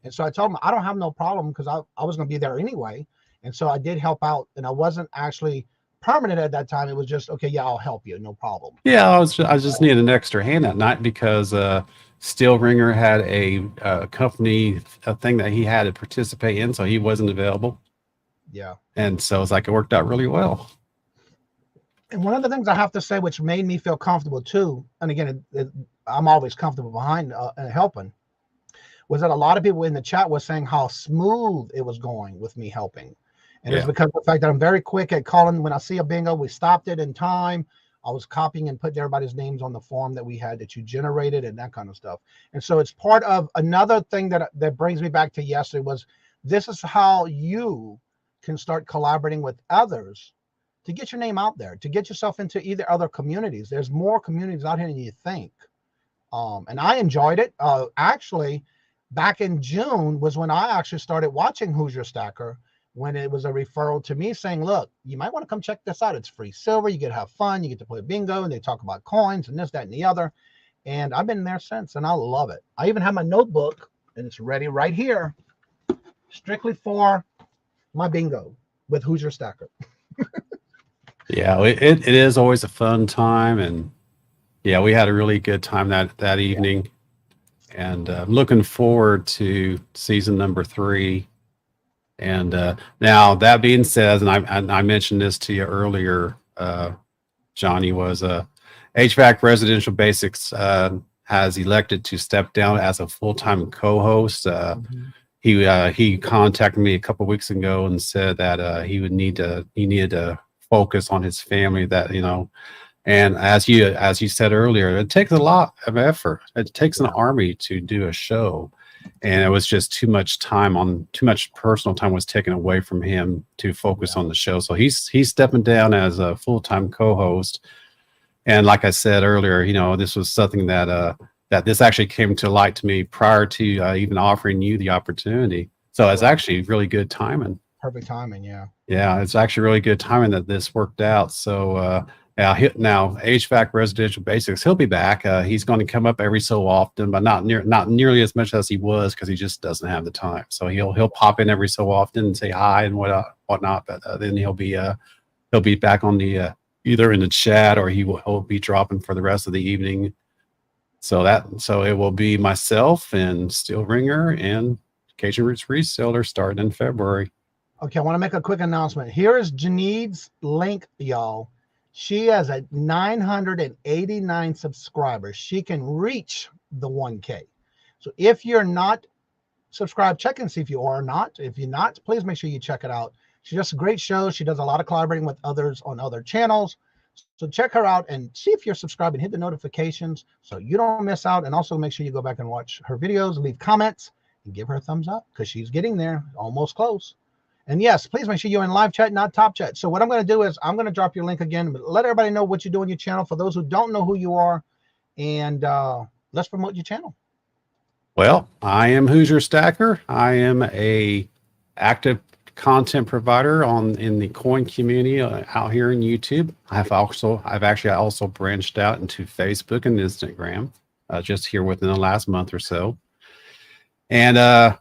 And so I told him I don't have no problem, because I was going to be there anyway. And so I did help out, and I wasn't actually permanent at that time. It was just, okay, yeah, I'll help you, no problem. Yeah, I just needed an extra hand that night because Steel Ringer had a company thing that he had to participate in, so he wasn't available. Yeah. And so it's like it worked out really well. And one of the things I have to say, which made me feel comfortable too, and again, I'm always comfortable behind helping, was that a lot of people in the chat was saying how smooth it was going with me helping. And it's because of the fact that I'm very quick at calling. When I see a bingo, we stopped it in time. I was copying and putting everybody's names on the form that we had that you generated and that kind of stuff. And so it's part of another thing that brings me back to yesterday was this is how you can start collaborating with others to get your name out there, to get yourself into either other communities. There's more communities out here than you think. And I enjoyed it. Actually, back in June was when I actually started watching Who's Your Stacker, when it was a referral to me saying, look, you might want to come check this out. It's free silver. You get to have fun. You get to play bingo. And they talk about coins and this, that, and the other. And I've been there since, and I love it. I even have my notebook, and it's ready right here, strictly for my bingo with Who's Your Stacker. Yeah, it is always a fun time, and yeah, we had a really good time that evening, and looking forward to season number 3. And now that being said, and I mentioned this to you earlier, Johnny, was HVAC Residential Basics has elected to step down as a full-time co-host. He contacted me a couple of weeks ago and said that he needed to focus on his family, that, you know, and as you said earlier, it takes a lot of effort. It takes an army to do a show, and it was just too much personal time was taken away from him to focus on the show. So he's stepping down as a full-time co-host. And like I said earlier, you know, this was something that this actually came to light to me prior to even offering you the opportunity. So it's actually really good timing. Perfect timing, yeah. Yeah, it's actually really good timing that this worked out. So now HVAC Residential Basics, he'll be back. He's going to come up every so often, but not nearly as much as he was, because he just doesn't have the time. So he'll pop in every so often and say hi and whatnot. But then he'll be back on the either in the chat, or he'll be dropping for the rest of the evening. So it will be myself and Steel Ringer and Cajun Roots Reseller starting in February. Okay, I want to make a quick announcement. Here is Janine's link, y'all. She has 989 subscribers. She can reach the 1K. So if you're not subscribed, check and see if you are or not. If you're not, please make sure you check it out. She does a great show. She does a lot of collaborating with others on other channels. So check her out and see if you're subscribed and hit the notifications so you don't miss out. And also make sure you go back and watch her videos, leave comments, and give her a thumbs up, because she's getting there, almost close. And yes, please make sure you're in live chat, not top chat. So what I'm going to do is I'm going to drop your link again, but let everybody know what you do on your channel for those who don't know who you are, and let's promote your channel. Well, I am Who's Your Stacker. I am a active content provider in the coin community out here in YouTube. I've actually also branched out into Facebook and Instagram just here within the last month or so. And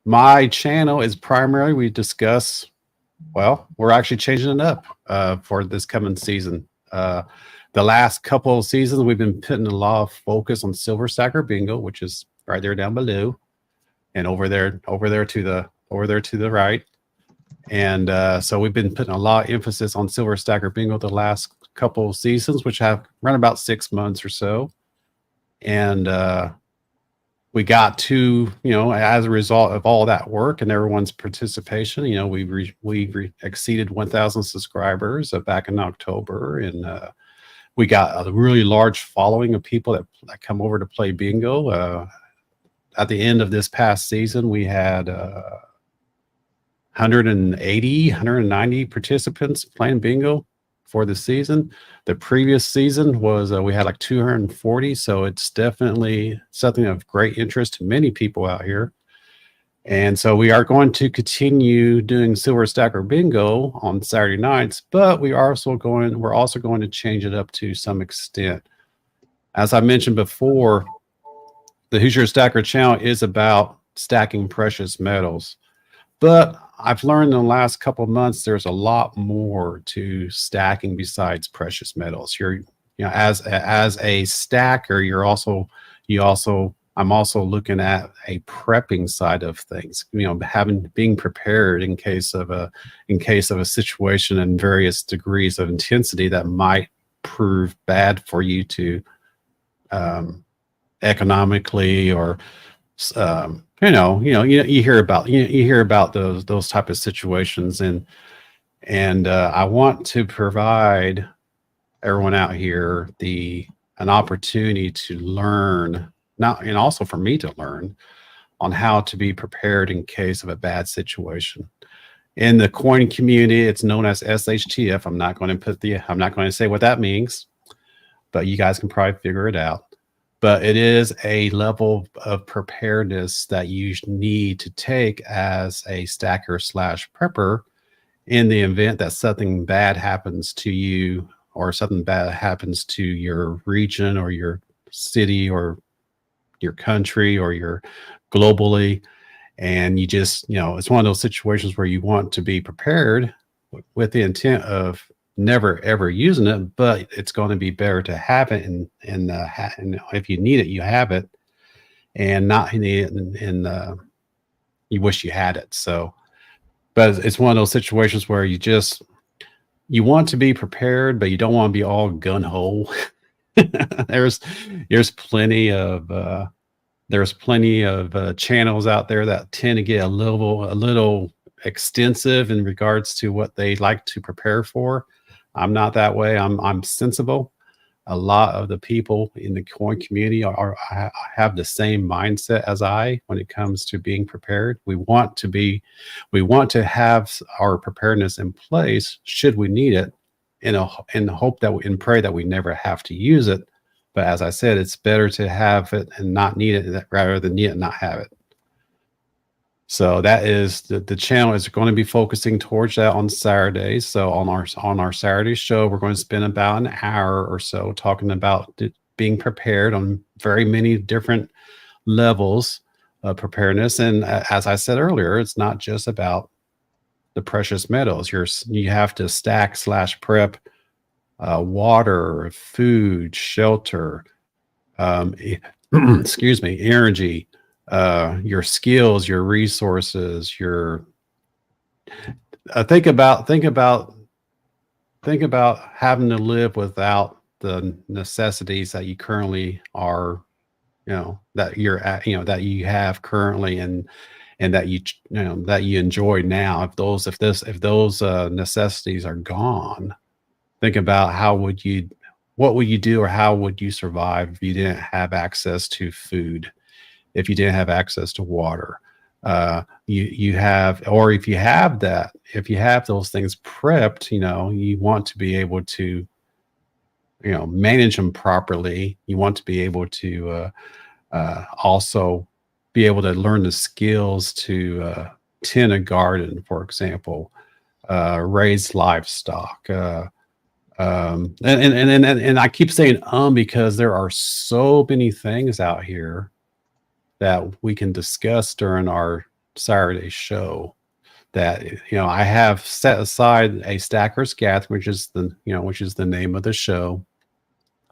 my channel is primarily, we discuss, well, we're actually changing it up for this coming season. The last couple of seasons, we've been putting a lot of focus on Silver Stacker Bingo, which is right there down below, and over there to the right. And so we've been putting a lot of emphasis on Silver Stacker Bingo the last couple of seasons, which have run about 6 months or so. And we got to, you know, as a result of all that work and everyone's participation, you know, we exceeded 1,000 subscribers back in October, and we got a really large following of people that come over to play bingo. At the end of this past season, we had 190 participants playing bingo for the season. The previous season was we had like 240, so it's definitely something of great interest to many people out here. And so we are going to continue doing Silver Stacker Bingo on Saturday nights, but we're also going to change it up to some extent. As I mentioned before, the Who's Your Stacker channel is about stacking precious metals, but I've learned in the last couple of months there's a lot more to stacking besides precious metals. As a stacker, you also I'm also looking at a prepping side of things, being prepared in case of a situation in various degrees of intensity that might prove bad for you to economically, or you hear about those type of situations, and I want to provide everyone out here an opportunity to learn now, and also for me to learn on how to be prepared in case of a bad situation. In the coin community, it's known as SHTF. I'm not going to say what that means, but you guys can probably figure it out. But it is a level of preparedness that you need to take as a stacker / prepper in the event that something bad happens to you, or something bad happens to your region or your city or your country or your globally. And you just, it's one of those situations where you want to be prepared with the intent of never ever using it, but it's going to be better to have it, and if you need it, you have it, and not need it, and you wish you had it. So, but it's one of those situations where you want to be prepared, but you don't want to be all gun ho. There's plenty of channels out there that tend to get a little extensive in regards to what they like to prepare for. I'm not that way. I'm sensible. A lot of the people in the coin community have the same mindset as I when it comes to being prepared. We want to have our preparedness in place should we need it, in hope that and pray that we never have to use it. But as I said, it's better to have it and not need it rather than need it and not have it. So that is the channel is going to be focusing towards that on Saturdays. So on our Saturday show, we're going to spend about an hour or so talking about being prepared on very many different levels of preparedness. And as I said earlier, it's not just about the precious metals. You have to stack / prep water, food, shelter, excuse me, energy, your skills, your resources, think about having to live without the necessities that you currently are, that you have currently, and that you enjoy now. If those necessities are gone, think about what would you do, or how would you survive if you didn't have access to food, if you didn't have access to water, or if you have those things prepped, you want to be able to, manage them properly. You want to be able to also be able to learn the skills to tend a garden, for example, raise livestock. And I keep saying because there are so many things out here that we can discuss during our Saturday show that, I have set aside a Stacker's Gathering, which is the name of the show,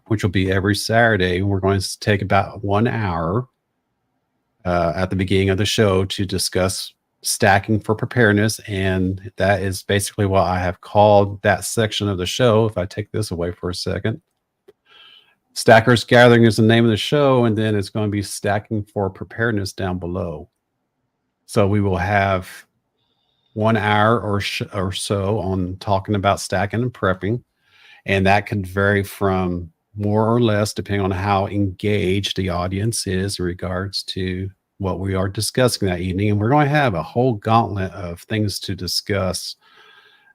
which will be every Saturday. We're going to take about 1 hour at the beginning of the show to discuss stacking for preparedness. And that is basically what I have called that section of the show. If I take this away for a second, Stacker's Gathering is the name of the show, and then it's going to be stacking for preparedness down below. So we will have 1 hour or so on talking about stacking and prepping, and that can vary from more or less depending on how engaged the audience is in regards to what we are discussing that evening. And we're going to have a whole gauntlet of things to discuss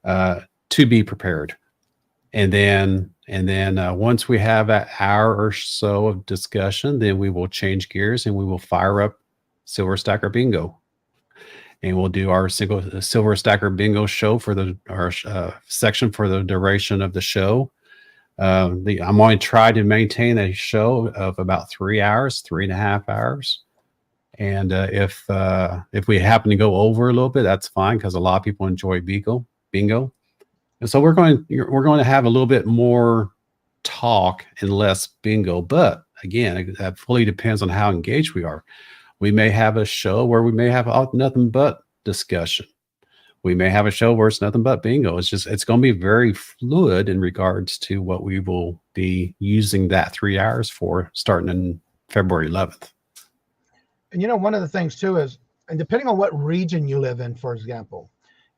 to be prepared. And then once we have an hour or so of discussion, then we will change gears and we will fire up Silver Stacker Bingo. And we'll do our Silver Stacker Bingo show for our section for the duration of the show. I'm going to try to maintain a show of about 3 hours, 3.5 hours. And if we happen to go over a little bit, that's fine, because a lot of people enjoy bingo. And so we're going to have a little bit more talk and less bingo. But again, that fully depends on how engaged we are. We may have a show where we may have nothing but discussion. We may have a show where it's nothing but bingo. It's going to be very fluid in regards to what we will be using that 3 hours for starting in February 11th. And one of the things too is, and depending on what region you live in, for example,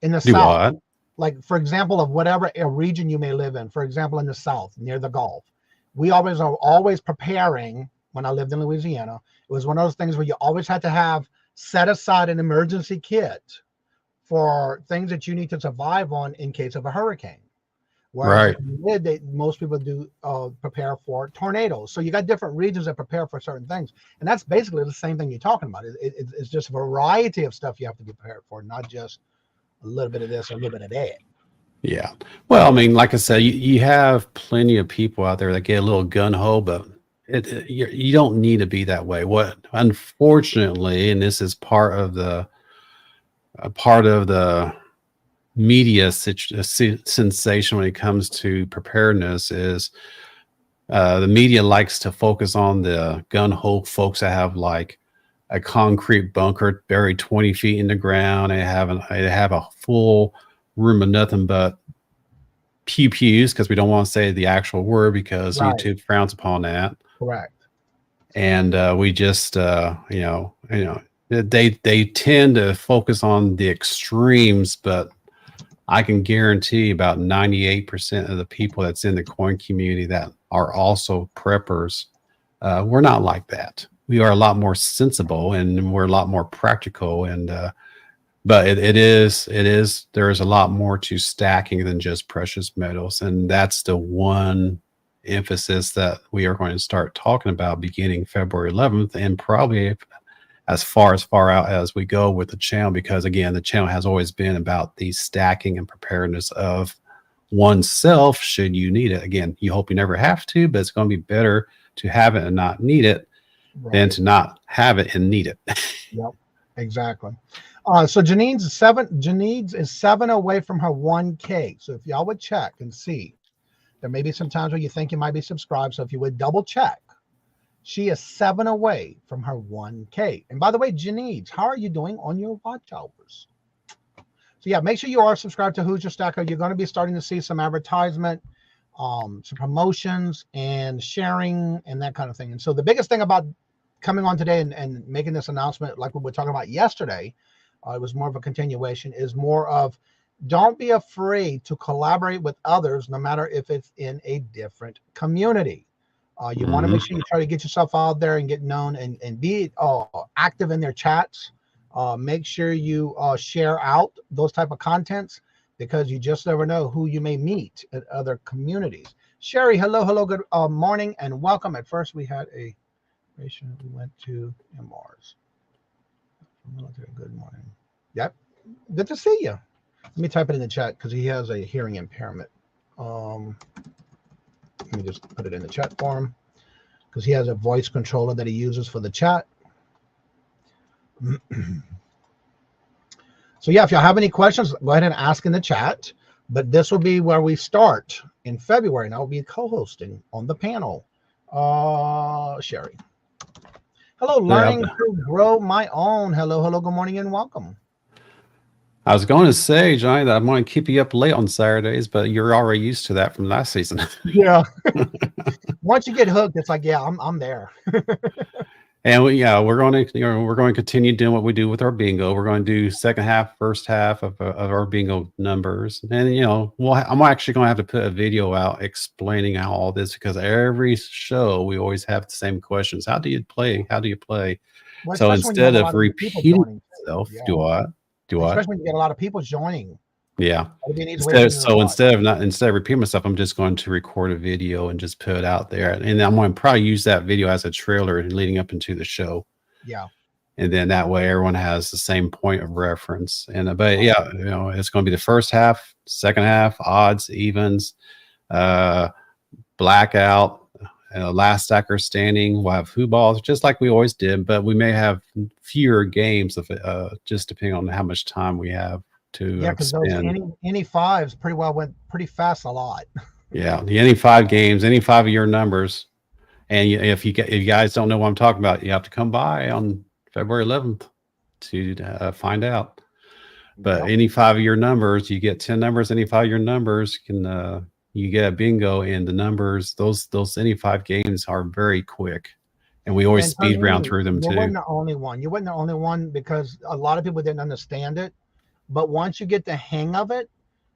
in the Do South, what? like for example of whatever a region you may live in, for example, in the South near the Gulf, we are always preparing. When I lived in Louisiana, it was one of those things where you always had to have set aside an emergency kit for things that you need to survive on in case of a hurricane. Whereas Right. most people do prepare for tornadoes. So you got different regions that prepare for certain things. And that's basically the same thing you're talking about. It's just a variety of stuff you have to be prepared for, not just a little bit of this or a little bit of that. Yeah. Well, I mean, like I said, you have plenty of people out there that get a little gun ho, but you don't need to be that way. What, unfortunately, and this is part of the media sensation when it comes to preparedness, is the media likes to focus on the gun ho folks that have like a concrete bunker buried 20 feet in the ground. They have a full room of nothing but pew-pews, because we don't want to say the actual word because Right. YouTube frowns upon that. Correct. And we just they tend to focus on the extremes, but I can guarantee about 98% of the people that's in the coin community that are also preppers, we're not like that. We are a lot more sensible and we're a lot more practical, and but there is a lot more to stacking than just precious metals, and that's the one emphasis that we are going to start talking about beginning February 11th, and probably as far out as we go with the channel, because again, the channel has always been about the stacking and preparedness of oneself should you need it. Again, you hope you never have to, but it's going to be better to have it and not need it than to not have it and need it. Yep, exactly. So Janine's is 7 away from her 1K. So if y'all would check and see, there may be some times where you think you might be subscribed. So if you would double check, she is 7 away from her 1K. And by the way, Janine's, how are you doing on your watch hours? So yeah, make sure you are subscribed to Who's Your Stacker. You're going to be starting to see some advertisement, some promotions and sharing and that kind of thing. And so the biggest thing about coming on today and making this announcement, like we were talking about yesterday, it was more of a continuation, is more of, don't be afraid to collaborate with others, no matter if it's in a different community. You want to make sure you try to get yourself out there and get known and be active in their chats. Make sure you share out those type of contents, because you just never know who you may meet at other communities. Sherry, hello, good morning and welcome. At first we had a patient, we went to MRs. Military, good morning. Yep, good to see you. Let me type it in the chat because he has a hearing impairment. Let me just put it in the chat for him because he has a voice controller that he uses for the chat. So yeah, if y'all have any questions, go ahead and ask in the chat. But this will be where we start in February, and I'll be co-hosting on the panel. Sherry. Hello, learning to grow my own. Hello, good morning and welcome. I was going to say, Johnny, that I'm going to keep you up late on Saturdays, but you're already used to that from last season. Yeah. Once you get hooked, it's like, yeah, I'm there. And we're going to continue doing what we do with our bingo. We're going to do second half, first half of our bingo numbers, and I'm actually going to have to put a video out explaining how all this, because every show we always have the same questions. How do you play? How do you play? Well, so instead of repeating itself, do what? Especially when you get a lot of people joining. Yeah. Instead of repeating myself, I'm just going to record a video and just put it out there. And I'm going to probably use that video as a trailer leading up into the show. Yeah. And then that way everyone has the same point of reference. And but yeah, it's going to be the first half, second half, odds, evens, blackout, last stacker standing. We'll have who balls, just like we always did, but we may have fewer games of just depending on how much time we have to because those any fives pretty well went pretty fast a lot. Yeah, the any 5 games, any 5 of your numbers, And if you guys don't know what I'm talking about, you have to come by on February 11th to find out. But Yep. any 5 of your numbers, you get 10 numbers. Any 5 of your numbers can you get a bingo, and the numbers, those any 5 games are very quick, and we always And speed round Tony, through them you too. weren't the only one. You weren't the only one because a lot of people didn't understand it. But once you get the hang of it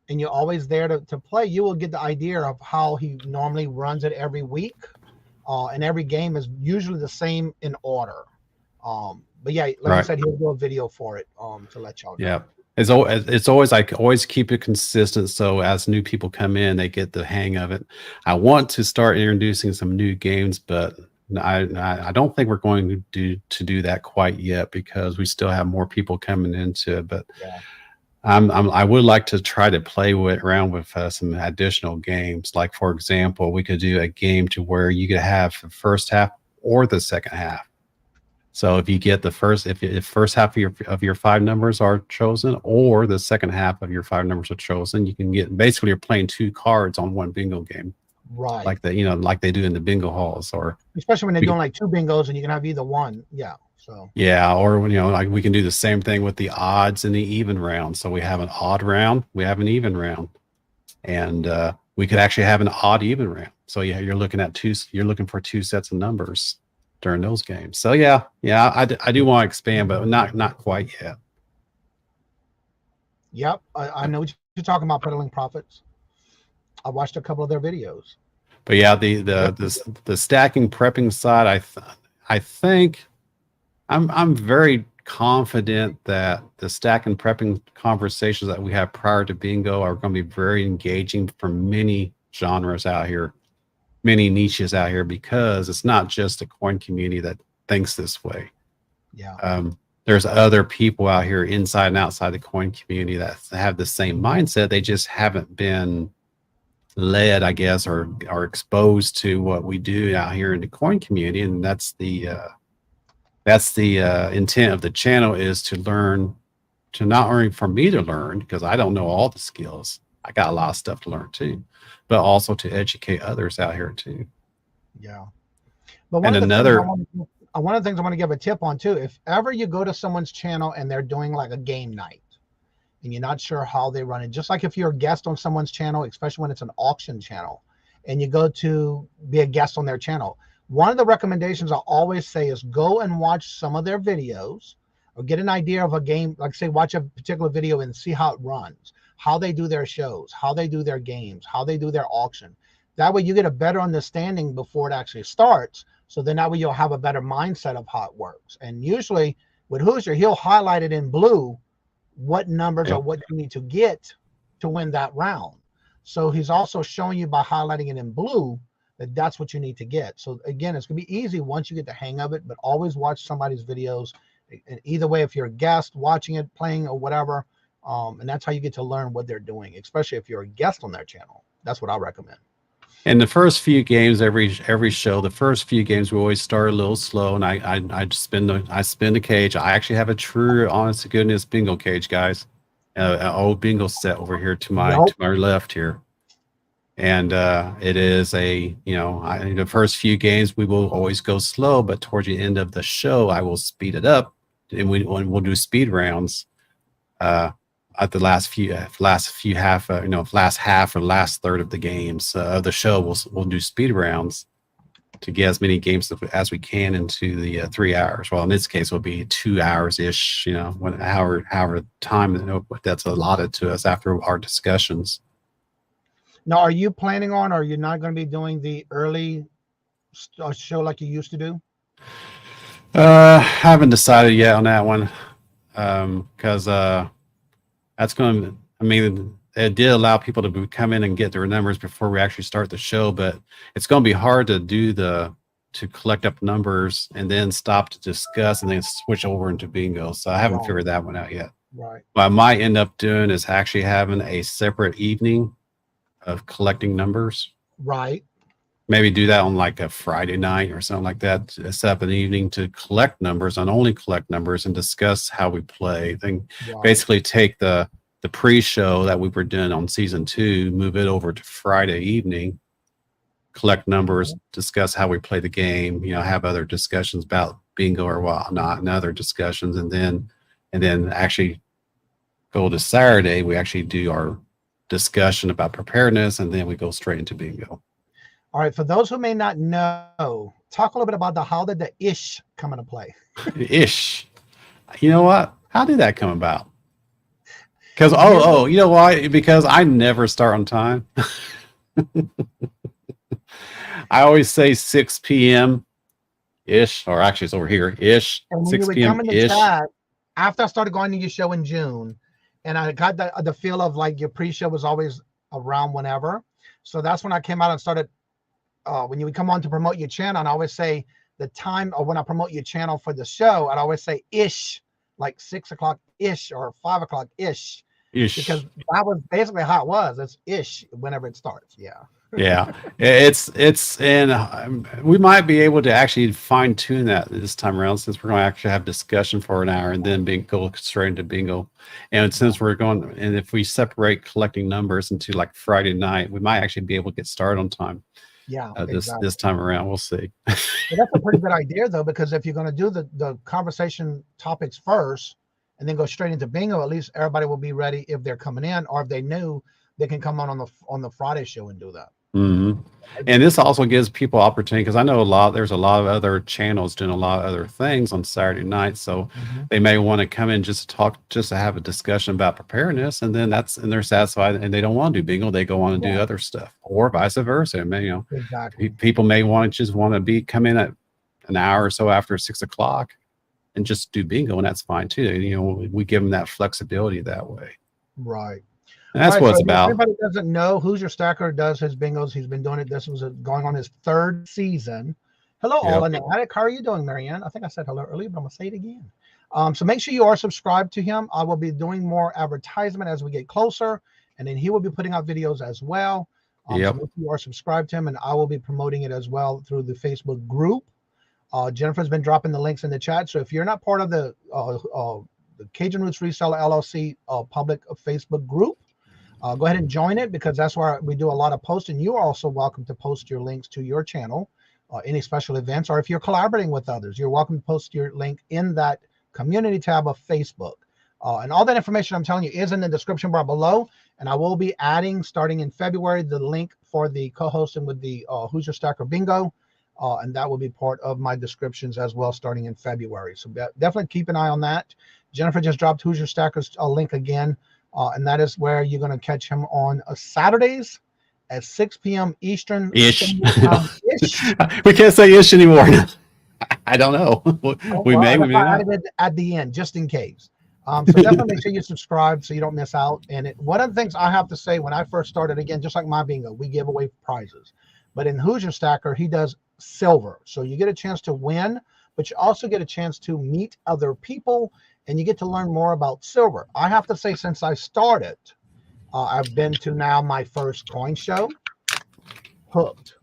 and you're always there to play, you will get the idea of how he normally runs it every week. And every game is usually the same in order. But yeah, like I said, he'll do a video for it to let y'all know. Yeah. It's always I always keep it consistent, so as new people come in, they get the hang of it. I want to start introducing some new games, but I don't think we're going to do that quite yet because we still have more people coming into it. But Yeah. I would like to try to play around with some additional games. Like, for example, we could do a game to where you could have the first half or the second half. So if you get the first, if first half of your 5 numbers are chosen, or the second half of your 5 numbers are chosen, you can get, basically you're playing 2 cards on one bingo game, Right. like like they do in the bingo halls, or especially when they're doing like 2 bingos and you can have either one. Yeah. So yeah, or when like we can do the same thing with the odds and the even round. So we have an odd round, we have an even round, and we could actually have an odd even round. So yeah, you're looking for 2 sets of numbers during those games. So yeah, I do want to expand, but not quite yet. Yep, I know what you're talking about, Peddling Profits. I watched a couple of their videos. But yeah, the stacking prepping side, I think I'm very confident that the stacking prepping conversations that we have prior to bingo are going to be very engaging for many genres out here, many niches out here, because it's not just the coin community that thinks this way. Yeah. There's other people out here inside and outside the coin community that have the same mindset. They just haven't been led, I guess, or are exposed to what we do out here in the coin community. And that's the intent of the channel, is to learn, to not only for me to learn, because I don't know all the skills. I got a lot of stuff to learn too, but also to educate others out here too. Yeah. But one of the things I want to give a tip on too, if ever you go to someone's channel and they're doing like a game night and you're not sure how they run it, just like if you're a guest on someone's channel, especially when it's an auction channel, and you go to be a guest on their channel, one of the recommendations I always say is go and watch some of their videos, or get an idea of a game, like say watch a particular video and see how it runs, how they do their shows, how they do their games, how they do their auction. That way you get a better understanding before it actually starts. So then that way you'll have a better mindset of how it works. And usually with Hoosier, he'll highlight it in blue what numbers or what you need to get to win that round. So he's also showing you by highlighting it in blue that that's what you need to get. So again, it's gonna be easy once you get the hang of it, but always watch somebody's videos. And either way, if you're a guest watching it, playing or whatever, and that's how you get to learn what they're doing, especially if you're a guest on their channel. That's what I recommend. And the first few games, every show, the first few games, we always start a little slow, and I spin the cage. I actually have a true, honest to goodness bingo cage, guys. An old bingo set over here to my left here, and it is a the first few games we will always go slow, but towards the end of the show I will speed it up, and we'll do speed rounds. At the last half or last third of the games of the show, we'll do speed rounds to get as many games as we can into the 3 hours. Well, in this case, it'll be 2 hours ish. However time that's allotted to us after our discussions. Now, are you planning on, or are you not going to be doing the early show like you used to do? Haven't decided yet on that one, because that's going to, I mean, it did allow people to come in and get their numbers before we actually start the show, but it's going to be hard to to collect up numbers and then stop to discuss and then switch over into bingo. So I haven't figured that one out yet. Right. What I might end up doing is actually having a separate evening of collecting numbers. Right. Maybe do that on like a Friday night or something like that. Set up an evening to collect numbers and only collect numbers and discuss how we play. Then basically take the pre-show that we were doing on season 2, move it over to Friday evening, collect numbers, discuss how we play the game, have other discussions about bingo or whatnot, and other discussions, and then actually go to Saturday. We actually do our discussion about preparedness, and then we go straight into bingo. All right. For those who may not know, talk a little bit about how did the ish come into play? Ish. You know what? How did that come about? Because you know why? Because I never start on time. I always say 6 p.m. ish, or actually it's over here ish. And when 6 you would p.m. come in the ish. chat, after I started going to your show in June, and I got the feel of like your pre-show was always around whenever. So that's when I came out and started. When you would come on to promote your channel, and I always say the time, or when I promote your channel for the show, I'd always say ish, like 6 o'clock ish or 5 o'clock ish. Because that was basically how it was. It's ish whenever it starts. Yeah. Yeah, and we might be able to actually fine tune that this time around, since we're going to actually have discussion for an hour and then go straight into bingo. And since we're going, and if we separate collecting numbers into like Friday night, we might actually be able to get started on time. Yeah, this time around, we'll see. Well, that's a pretty good idea though, because if you're going to do the conversation topics first and then go straight into bingo, at least everybody will be ready if they're coming in, or if they knew, they can come on the Friday show and do that. Mm-hmm. And this also gives people opportunity, because I know there's a lot of other channels doing a lot of other things on Saturday night, so they may want to come in just to talk, just to have a discussion about preparedness, and then and they're satisfied and they don't want to do bingo, they go on and do other stuff, or vice versa. Exactly. People may want to come in at an hour or so after 6 o'clock and just do bingo, and that's fine too. We give them that flexibility that way. Right. And that's what it's about. If everybody doesn't know, Who's Your Stacker does his bingos. He's been doing it. This was going on his 3rd season. Hello, all in the attic. How are you doing, Marianne? I think I said hello earlier, but I'm going to say it again. So make sure you are subscribed to him. I will be doing more advertisement as we get closer, and then he will be putting out videos as well. So if you are subscribed to him, and I will be promoting it as well through the Facebook group. Jennifer's been dropping the links in the chat. So if you're not part of the Cajun Roots Reseller LLC public Facebook group, go ahead and join it, because that's where we do a lot of posting. You are also welcome to post your links to your channel, any special events, or if you're collaborating with others, you're welcome to post your link in that community tab of Facebook. And all that information I'm telling you is in the description bar below. And I will be adding, starting in February, the link for the co-hosting with the Who's Your Stacker Bingo. And that will be part of my descriptions as well, starting in February. So definitely keep an eye on that. Jennifer just dropped Who's Your Stacker's link again. And that is where you're going to catch him on Saturdays at 6 p.m. Eastern. Ish. Ish. We can't say ish anymore. I don't know. We may not. Added it at the end, just in case. So definitely make sure you subscribe so you don't miss out. And one of the things I have to say, when I first started, again, just like my bingo, we give away prizes. But in Who's Your Stacker, he does silver. So you get a chance to win, but you also get a chance to meet other people, and you get to learn more about silver. I have to say, since I started, I've been to now my first coin show, hooked.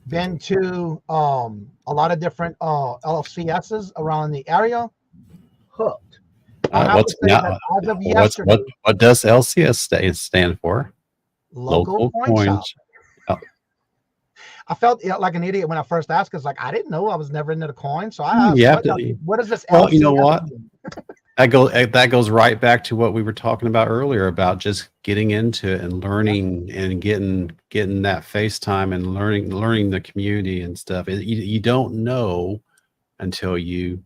Been to a lot of different LCSs around the area, hooked. What does LCS stand for? Local coin shop. I felt like an idiot when I first asked, because I didn't know, I was never into the coin. So I asked, what is this LCS? Well, you know what? That goes right back to what we were talking about earlier, about just getting into it and learning and getting that face time and learning the community and stuff. You don't know until you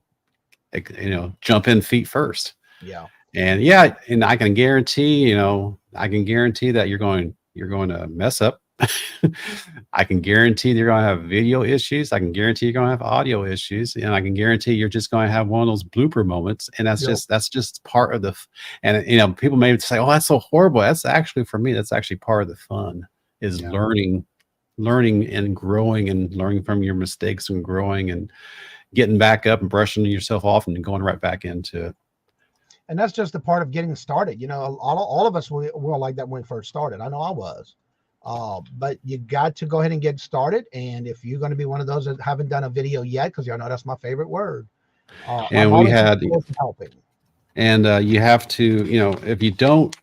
jump in feet first. Yeah. And I can guarantee that you're going to mess up. I can guarantee you're going to have video issues. I can guarantee you're going to have audio issues, and I can guarantee you're just going to have one of those blooper moments. And that's just part of people may say, "Oh, that's so horrible." That's actually, for me, that's actually part of the fun, is learning and growing, and learning from your mistakes and growing and getting back up and brushing yourself off and going right back into it. And that's just the part of getting started. All of us were like that when we first started. I know I was. But you got to go ahead and get started. And if you're going to be one of those that haven't done a video yet, because y'all know that's my favorite word. And we had helping. And you have to, if you don't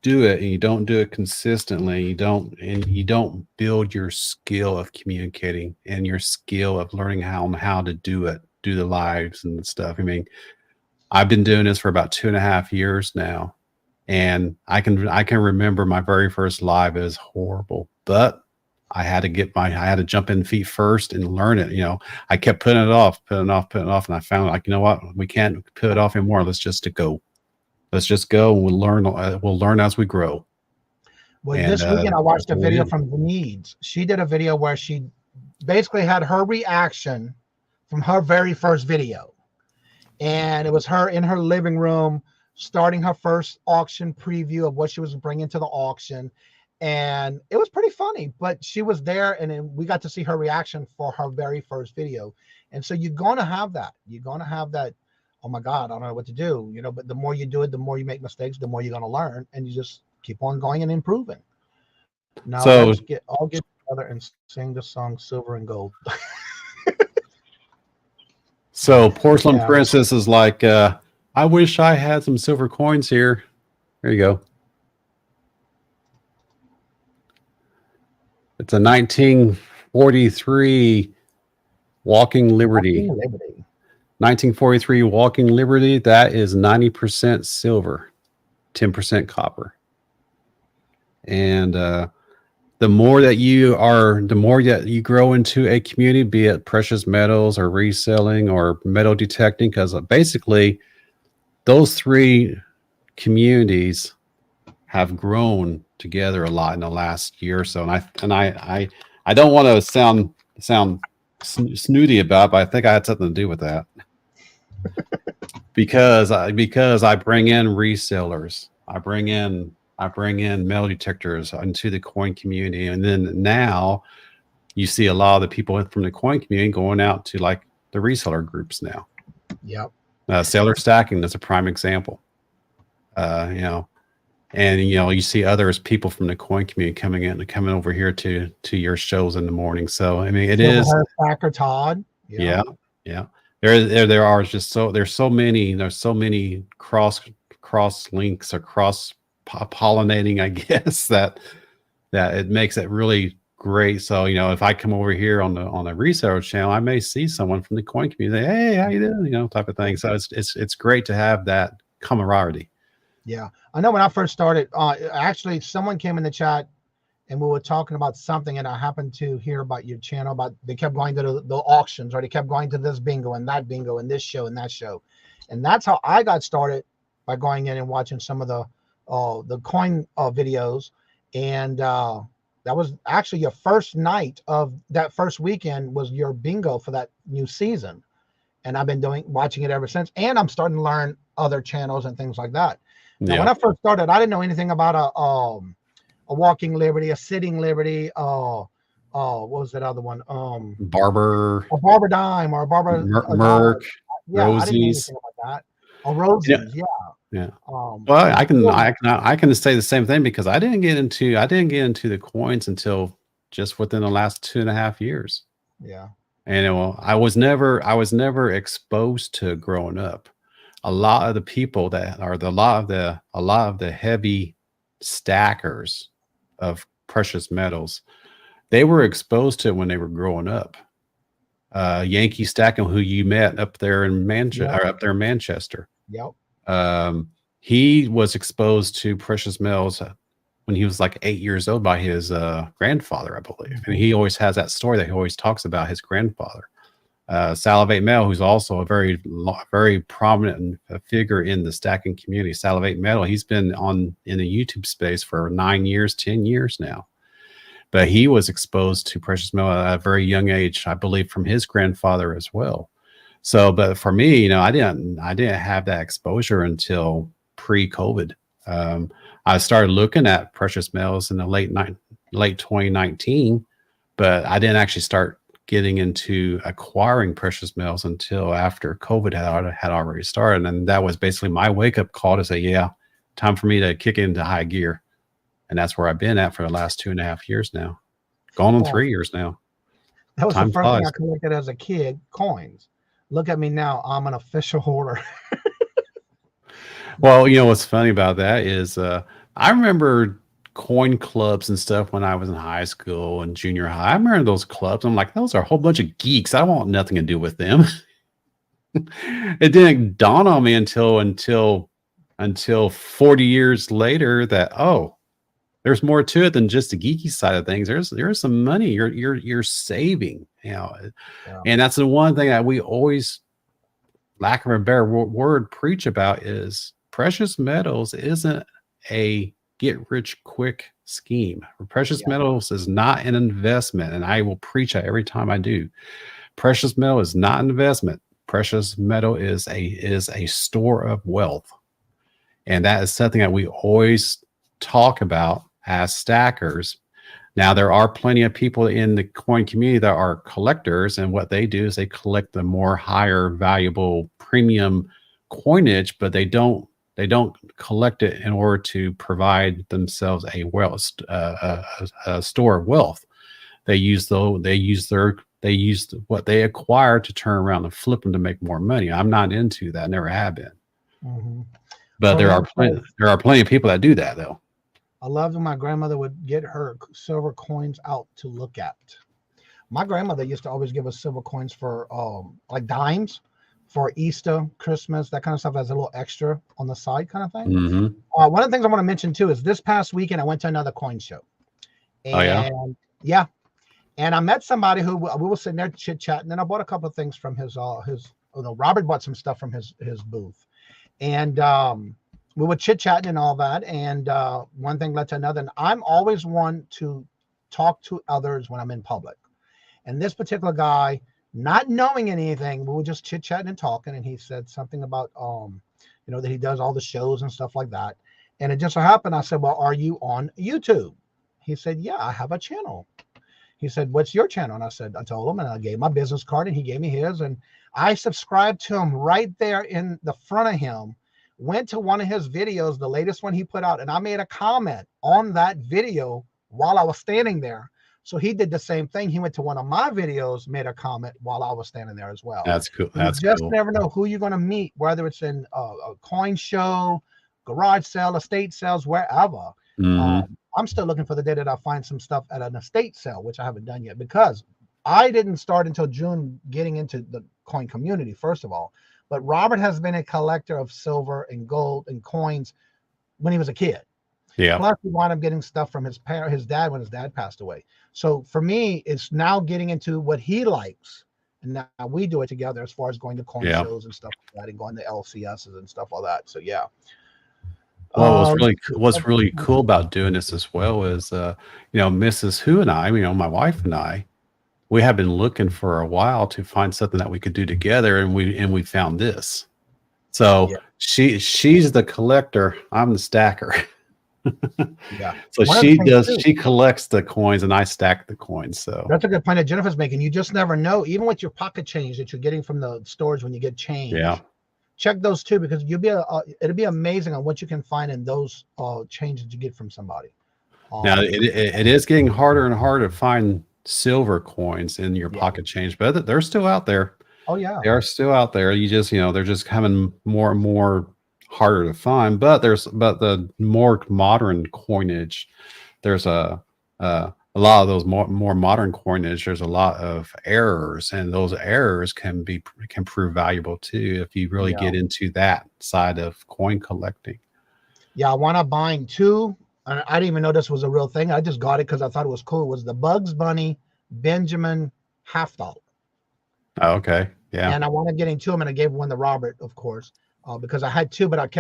do it and you don't do it consistently, you don't build your skill of communicating and your skill of learning how to do the lives and stuff. I mean, I've been doing this for about 2.5 years now, and I can remember my very first live is horrible, but I had to jump in feet first and learn it. I kept putting it off, and I found, like, you know what, we can't put it off anymore. Let's just go. And we'll learn as we grow. Well, this weekend I watched a video from the Needs. She did a video where she basically had her reaction from her very first video. And it was her in her living room starting her first auction preview of what she was bringing to the auction. And it was pretty funny, but she was there, and then we got to see her reaction for her very first video. And so you're going to have that. You're going to have that, oh my God, I don't know what to do. But the more you do it, the more you make mistakes, the more you're going to learn, and you just keep on going and improving. Now let's all get together and sing the song Silver and Gold. So Porcelain Princess is like, I wish I had some silver coins here. There you go. It's a 1943 Walking Liberty. 1943 Walking Liberty. That is 90% silver, 10% copper. And the more that you grow into a community, be it precious metals or reselling or metal detecting, because basically those three communities have grown together a lot in the last year or so. And I don't want to sound snooty about it, but I think I had something to do with that. because I bring in resellers. I bring in metal detectors into the coin community. And then now you see a lot of the people from the coin community going out to like the reseller groups now. Yep. Seller stacking is a prime example. And you see others, people from the coin community coming over here to your shows in the morning. So I mean, it is Stacker Todd. Yeah. There's so many cross links or cross pollinating, I guess, that it makes it really great. So if I come over here on a reseller channel, I may see someone from the coin community say, hey, how you doing, type of thing. So it's great to have that camaraderie. Yeah, I know when I first started, actually someone came in the chat and we were talking about something, and I happened to hear about your channel, about they kept going to the auctions, or they kept going to this bingo and that bingo and this show and that show. And that's how I got started, by going in and watching some of the coin videos. And that was actually your first night of that first weekend was your bingo for that new season. And I've been watching it ever since. And I'm starting to learn other channels and things like that. Now, when I first started, I didn't know anything about a walking liberty, a sitting liberty. What was that other one? A barber dime, or a barber Merc, Rosies. I didn't know anything about that. Oh, Rosies, yeah. Well, I can say the same thing, because I didn't get into the coins until just within the last 2.5 years. Yeah. And I was never exposed to growing up. A lot of the people that are a lot of the heavy stackers of precious metals, they were exposed to it when they were growing up. Yankee Stacking, who you met up there in Manchester. Yep. He was exposed to precious metals when he was like 8 years old by his grandfather, I believe. And he always has that story that he always talks about his grandfather. Salivate Metal, who's also a very prominent figure in the stacking community. Salivate Metal, he's been in the YouTube space for 9 years, 10 years now. But he was exposed to precious metal at a very young age, I believe, from his grandfather as well. So, but for me, I didn't have that exposure until pre-COVID. I started looking at precious metals in the late 2019, but I didn't actually start getting into acquiring precious metals until after COVID had already started. And that was basically my wake-up call to say, yeah, time for me to kick into high gear. And that's where I've been at for the last 2.5 years now. Going on 3 years now. That was the first thing I collected as a kid, coins. Look at me now. I'm an official hoarder. Well, what's funny about that is I remember coin clubs and stuff when I was in high school and junior high. I remember those clubs. I'm like, those are a whole bunch of geeks. I want nothing to do with them. It didn't dawn on me until 40 years later that, oh, there's more to it than just the geeky side of things. There's some money you're saving, Yeah. and that's the one thing that we always, lack of a better word, preach about is precious metals isn't a get rich quick scheme. Precious Yeah. metals is not an investment, and I will preach that every time I do. Precious metal is not an investment. Precious metal is a store of wealth, and that is something that we always talk about as stackers. Now, there are plenty of people in the coin community that are collectors, and what they do is they collect the more higher valuable premium coinage, but they don't collect it in order to provide themselves a wealth, a store of wealth. They use what they acquire to turn around and flip them to make more money. I'm not into that. Never have been. Mm-hmm. But So there that's are plenty of people that do that though. I loved when my grandmother would get her silver coins out to look at. My grandmother used to always give us silver coins for like dimes for Easter, Christmas, that kind of stuff as a little extra on the side kind of thing. Mm-hmm. One of the things I want to mention too is this past weekend I went to another coin show. And yeah. And I met somebody who we were sitting there chit chatting, and I bought a couple of things from Robert bought some stuff from his booth, and we were chit chatting and all that. And one thing led to another. And I'm always one to talk to others when I'm in public. And this particular guy, not knowing anything, we were just chit chatting and talking. And he said something about, that he does all the shows and stuff like that. And it just so happened, I said, well, are you on YouTube? He said, yeah, I have a channel. He said, what's your channel? And I told him, and I gave my business card, and he gave me his. And I subscribed to him right there in the front of him, went to one of his videos, the latest one he put out, and I made a comment on that video while I was standing there. So he did the same thing. He went to one of my videos, made a comment while I was standing there as well. That's cool. You just never know who you're going to meet, whether it's in a coin show, garage sale, estate sales, wherever. Mm-hmm. I'm still looking for the day that I find some stuff at an estate sale, which I haven't done yet, because I didn't start until June getting into the coin community, first of all. But Robert has been a collector of silver and gold and coins when he was a kid. Yeah. Plus, he wound up getting stuff from his dad when his dad passed away. So for me, it's now getting into what he likes. And now we do it together as far as going to coin shows and stuff like that, and going to LCSs and stuff like that. So, yeah. Well, what's really cool about doing this as well is, Mrs. Who and I, my wife and I, we have been looking for a while to find something that we could do together, and we found this. So she's the collector, I'm the stacker. Yeah. So she collects the coins and I stack the coins. So that's a good point that Jennifer's making. You just never know, even with your pocket change that you're getting from the stores when you get change. Yeah. Check those too, because it'll be amazing on what you can find in those changes you get from somebody. Now it is getting harder and harder to find silver coins in your pocket change, but they're still out there. Oh yeah, they are still out there. You just they're just coming more and more harder to find. But the more modern coinage, there's a lot of those more modern coinage. There's a lot of errors, and those errors can prove valuable too if you really get into that side of coin collecting. Yeah, I wound up buying two. I didn't even know this was a real thing. I just got it because I thought it was cool. It was the Bugs Bunny Benjamin $50. Oh, okay. Yeah. And I wound up getting two of them, and I gave one to Robert, of course, because I had two, but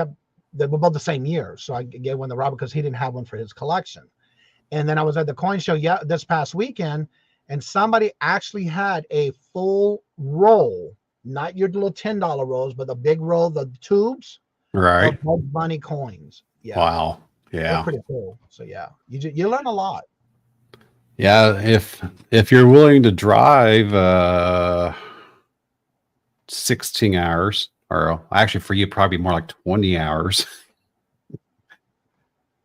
they were both the same year. So I gave one to Robert because he didn't have one for his collection. And then I was at the coin show this past weekend, and somebody actually had a full roll, not your little $10 rolls, but the big roll, the tubes, right? Of Bugs Bunny coins. Yeah. Wow. Yeah. They're pretty cool. So yeah, you learn a lot. Yeah, if you're willing to drive 16 hours, or actually for you probably more like 20 hours.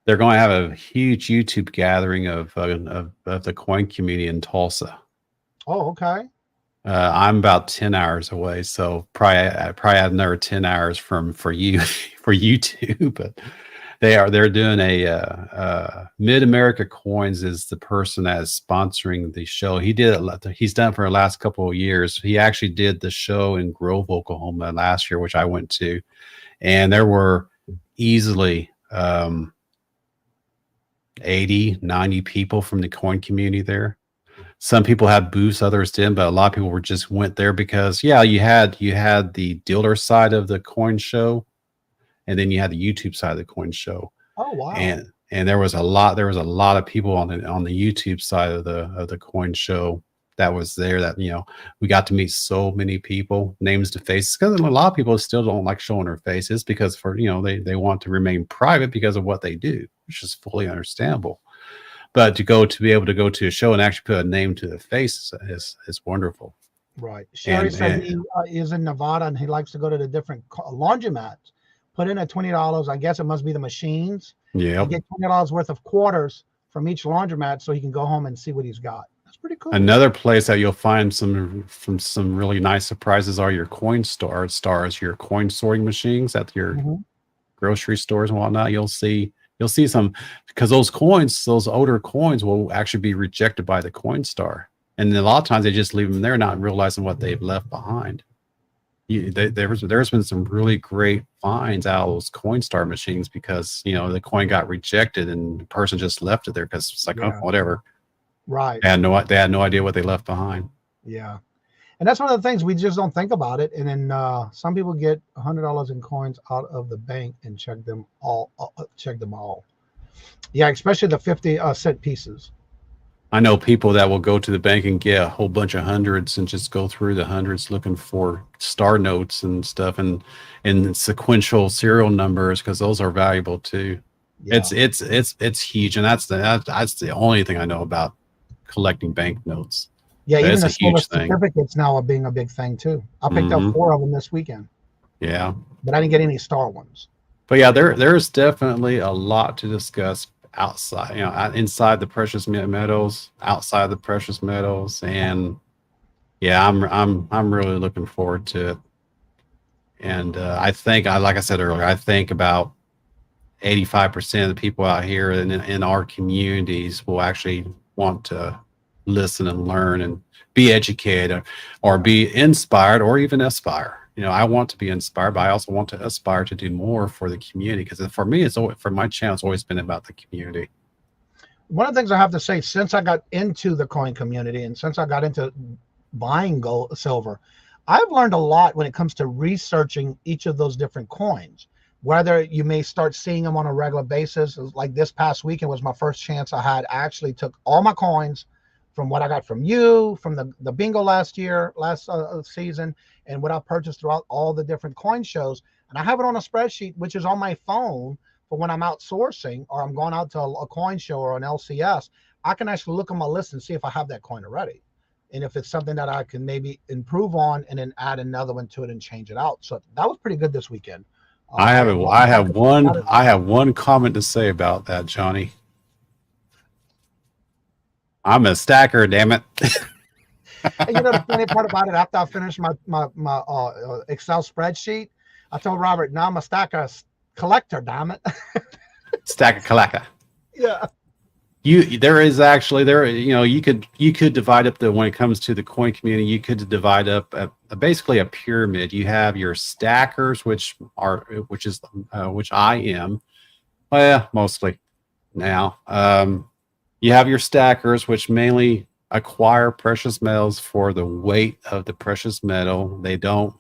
They're going to have a huge YouTube gathering of the coin community in Tulsa. Oh, okay. I'm about 10 hours away, so probably have another 10 hours for you for YouTube. But They're doing a Mid America Coins is the person that is sponsoring the show. He did it. He's done it for the last couple of years. He actually did the show in Grove, Oklahoma last year, which I went to, and there were easily 80, 90 people from the coin community there. Some people had booths, others didn't, but a lot of people went there because you had the dealer side of the coin show, and then you had the YouTube side of the coin show. Oh wow! And there was a lot of people on the YouTube side of the coin show that was there. That we got to meet so many people, names to faces, because a lot of people still don't like showing their faces because they want to remain private because of what they do, which is fully understandable. But to be able to go to a show and actually put a name to the face is wonderful. Right. Sherry said he is in Nevada and he likes to go to the different laundromats. Put in at $20. I guess it must be the machines. Yeah. Get $20 worth of quarters from each laundromat so he can go home and see what he's got. That's pretty cool. Another place that you'll find some really nice surprises are your coin stars, your coin sorting machines at your grocery stores and whatnot. You'll see some, because those older coins will actually be rejected by the Coinstar. And a lot of times they just leave them there, not realizing what they've left behind. There's been some really great finds out of those Coinstar machines because, the coin got rejected and the person just left it there because it's like, oh, whatever. Right. They had no idea what they left behind. Yeah. And that's one of the things, we just don't think about it. And then some people get $100 in coins out of the bank and check them all. Yeah, especially the 50-cent pieces. I know people that will go to the bank and get a whole bunch of hundreds and just go through the hundreds looking for star notes and stuff and sequential serial numbers because those are valuable too. Yeah. It's huge, and that's the only thing I know about collecting banknotes. Yeah, even the silver certificates now are being a big thing too. I picked up 4 of them this weekend. Yeah, but I didn't get any star ones. But yeah, there's definitely a lot to discuss outside, inside the precious metals, outside the precious metals, and yeah, I'm really looking forward to it. And I think, like I said earlier, I think about 85% of the people out here in our communities will actually want to listen and learn and be educated or be inspired or even aspire. I want to be inspired, but I also want to aspire to do more for the community, because for me, for my channel, it's always been about the community. One of the things I have to say, since I got into the coin community and since I got into buying silver, I've learned a lot when it comes to researching each of those different coins. Whether you may start seeing them on a regular basis, like this past weekend was my first chance I had. I actually took all my coins from what I got from you, from the bingo last season, and what I purchased throughout all the different coin shows. And I have it on a spreadsheet, which is on my phone for when I'm outsourcing or I'm going out to a coin show or an LCS. I can actually look on my list and see if I have that coin already. And if it's something that I can maybe improve on and then add another one to it and change it out. So that was pretty good this weekend. I have one comment to say about that, Johnny. I'm a stacker, damn it. And the funny part about it, after I finished my Excel spreadsheet, I told Robert, now I'm a stacker collector, damn it. Stacker collector. Yeah. You could divide up when it comes to the coin community, you could divide up basically a pyramid. You have your stackers, which I am, mostly now. You have your stackers, which mainly acquire precious metals for the weight of the precious metal. They don't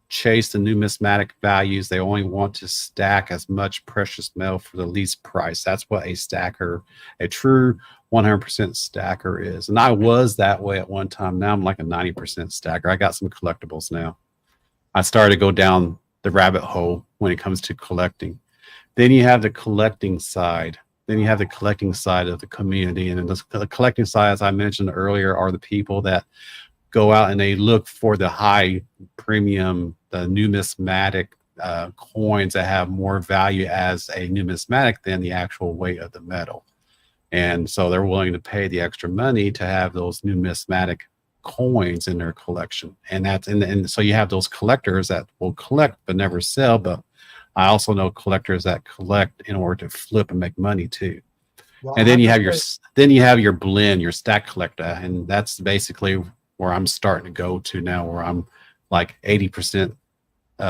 chase the numismatic values. They only want to stack as much precious metal for the least price. That's what a true 100% stacker is. And I was that way at one time. Now I'm like a 90% stacker. I got some collectibles now. I started to go down the rabbit hole when it comes to collecting. Then you have the collecting side. Then you have the collecting side of the community. And the collecting side, as I mentioned earlier, are the people that go out and they look for the high premium, the numismatic coins that have more value as a numismatic than the actual weight of the metal. And so they're willing to pay the extra money to have those numismatic coins in their collection. And so you have those collectors that will collect but never sell, but I also know collectors that collect in order to flip and make money too. Well, And I then have you to have your say, then you have your blend, your stack collector, and that's basically where I'm starting to go to now, where I'm like 80%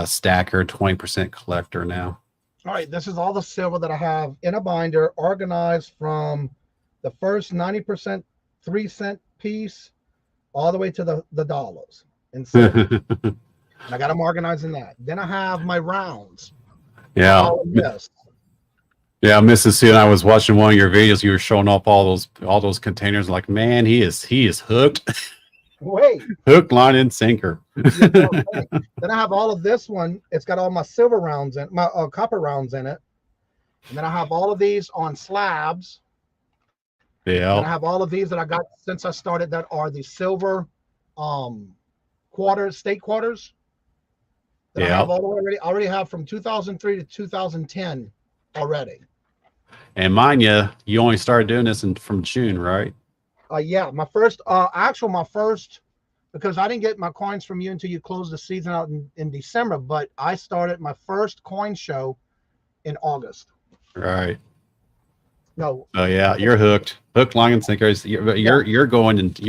stacker, 20% collector now. all right, this is all the silver that I have in a binder, organized from the first 90% 3-cent piece all the way to the dollars in silver. And I got them organized in that. Then I have my rounds for Yeah. all of this. Yeah, Mrs. C, and I was watching one of your videos. You were showing off all those containers. Like, man, he is hooked, Wait, hook, line, and sinker. you don't think. Then I have all of this one. It's got all my silver rounds in my copper rounds in it. And then I have all of these on slabs. Then I Yeah, have all of these that I got since I started that are the silver quarters, state quarters that I yeah. have all the way already. I already have from 2003 to 2010 already. And mind you only started doing this from June, right? Yeah, my first, because I didn't get my coins from you until you closed the season out in December, but I started my first coin show in August. Right. No, Oh yeah, you're hooked, hook, line, and sinker. You're going and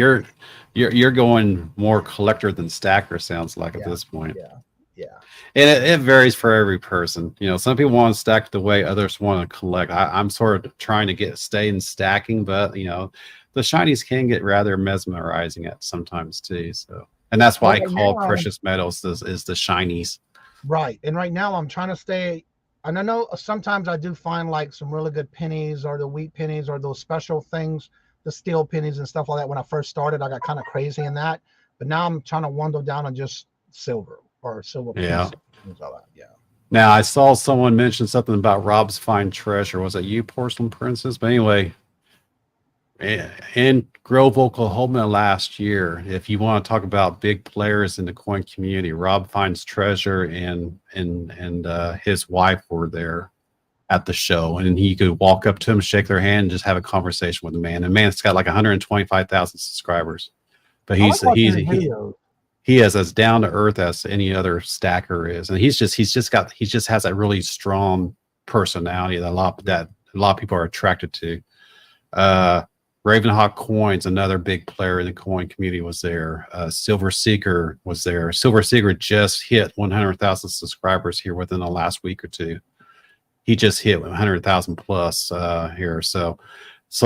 you're going more collector than stacker. Sounds like at yeah, this point. yeah, yeah. And it varies for every person. You know, some people want to stack the way others want to collect. I'm sort of trying to stay in stacking, but you know, the shinies can get rather mesmerizing at sometimes too. So, and that's why I Well, right call now, precious metals is the shinies. right. And right now I'm trying to stay. And I know sometimes I do find like some really good pennies or the wheat pennies or those special things, the steel pennies and stuff like that. When I first started, I got kind of crazy in that. But now I'm trying to dwindle down on just silver or silver Yeah. pieces. Things like that. Yeah. Now I saw someone mention something about Rob's Fine Treasure. Was it you, Porcelain Princess? But anyway, in Grove, Oklahoma last year, if you want to talk about big players in the coin community, Rob Finds Treasure and his wife were there at the show, and he could walk up to him, shake their hand, and just have a conversation with the man. And man's got like 125,000 subscribers, but I like watching his he videos. he is as down to earth as any other stacker is, and he just has that really strong personality that a lot of people are attracted to. Ravenhawk Coins, another big player in the coin community, was there. Silver Seeker was there. Silver Seeker just hit 100,000 subscribers here within the last week or two. He just hit 100,000 plus here. So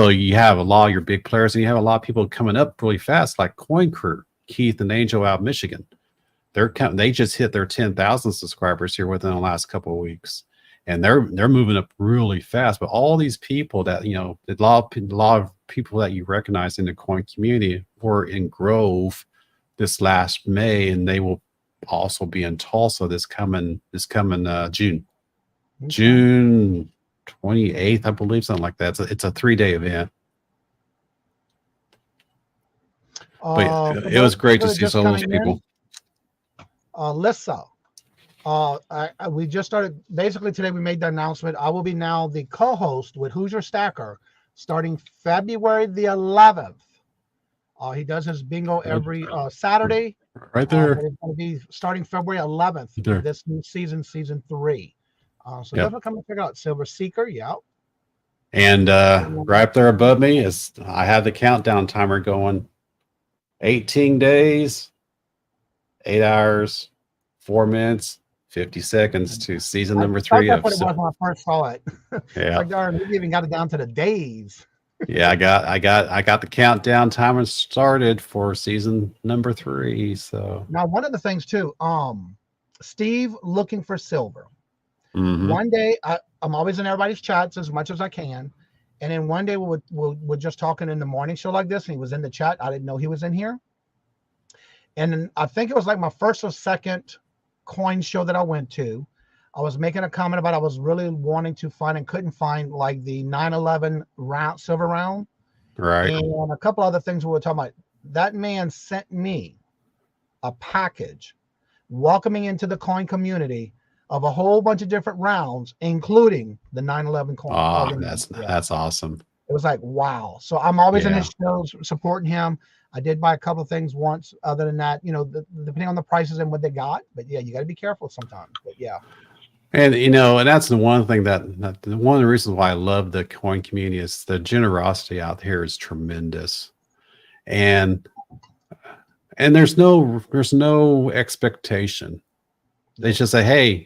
you have a lot of your big players, and you have a lot of people coming up really fast, like Coin Crew, Keith and Angel out of Michigan. They just hit their 10,000 subscribers here within the last couple of weeks. And they're moving up really fast. But all these people that, you know, a lot of people that you recognize in the coin community were in Grove this last May, and they will also be in Tulsa this coming June. Okay. June 28th, I believe, something like that. It's a 3-day event. But yeah, it was great to see some of those people. Lissa. We just started, basically today we made the announcement. I will be now the co-host with Who's Your Stacker starting February the 11th. He does his bingo every Saturday. Right there. But it's going to be starting February 11th There. this new season 3. So Yep. definitely come and check it out. Silver Seeker, yeah. And right up there above me is I have the countdown timer going. 18 days, 8 hours, 4 minutes, 50 seconds to season number 3. That's what it was when I first saw it. Yeah. Like, darn, we even got it down to the days. Yeah, I got the countdown timer started for season number 3. So Now, one of the things too, Steve looking for silver. mhm. One day, I'm always in everybody's chats as much as I can. And then one day we're just talking in the morning show like this, and he was in the chat. I didn't know he was in here. And then I think it was like my first or second coin show that I went to. I was making a comment about I was really wanting to find and couldn't find like the 911 round, silver round. Right. And a couple other things we were talking about. That man sent me a package welcoming into the coin community of a whole bunch of different rounds, including the 911 coin. Oh, that's awesome. It was like, wow. So I'm always in Yeah. his shows supporting him. I did buy a couple of things once. Other than that, you know, depending on the prices and what they got. But yeah, you got to be careful sometimes. But yeah. And and that's the one thing one of the reasons why I love the coin community is the generosity out here is tremendous, and there's no expectation. They just say, hey,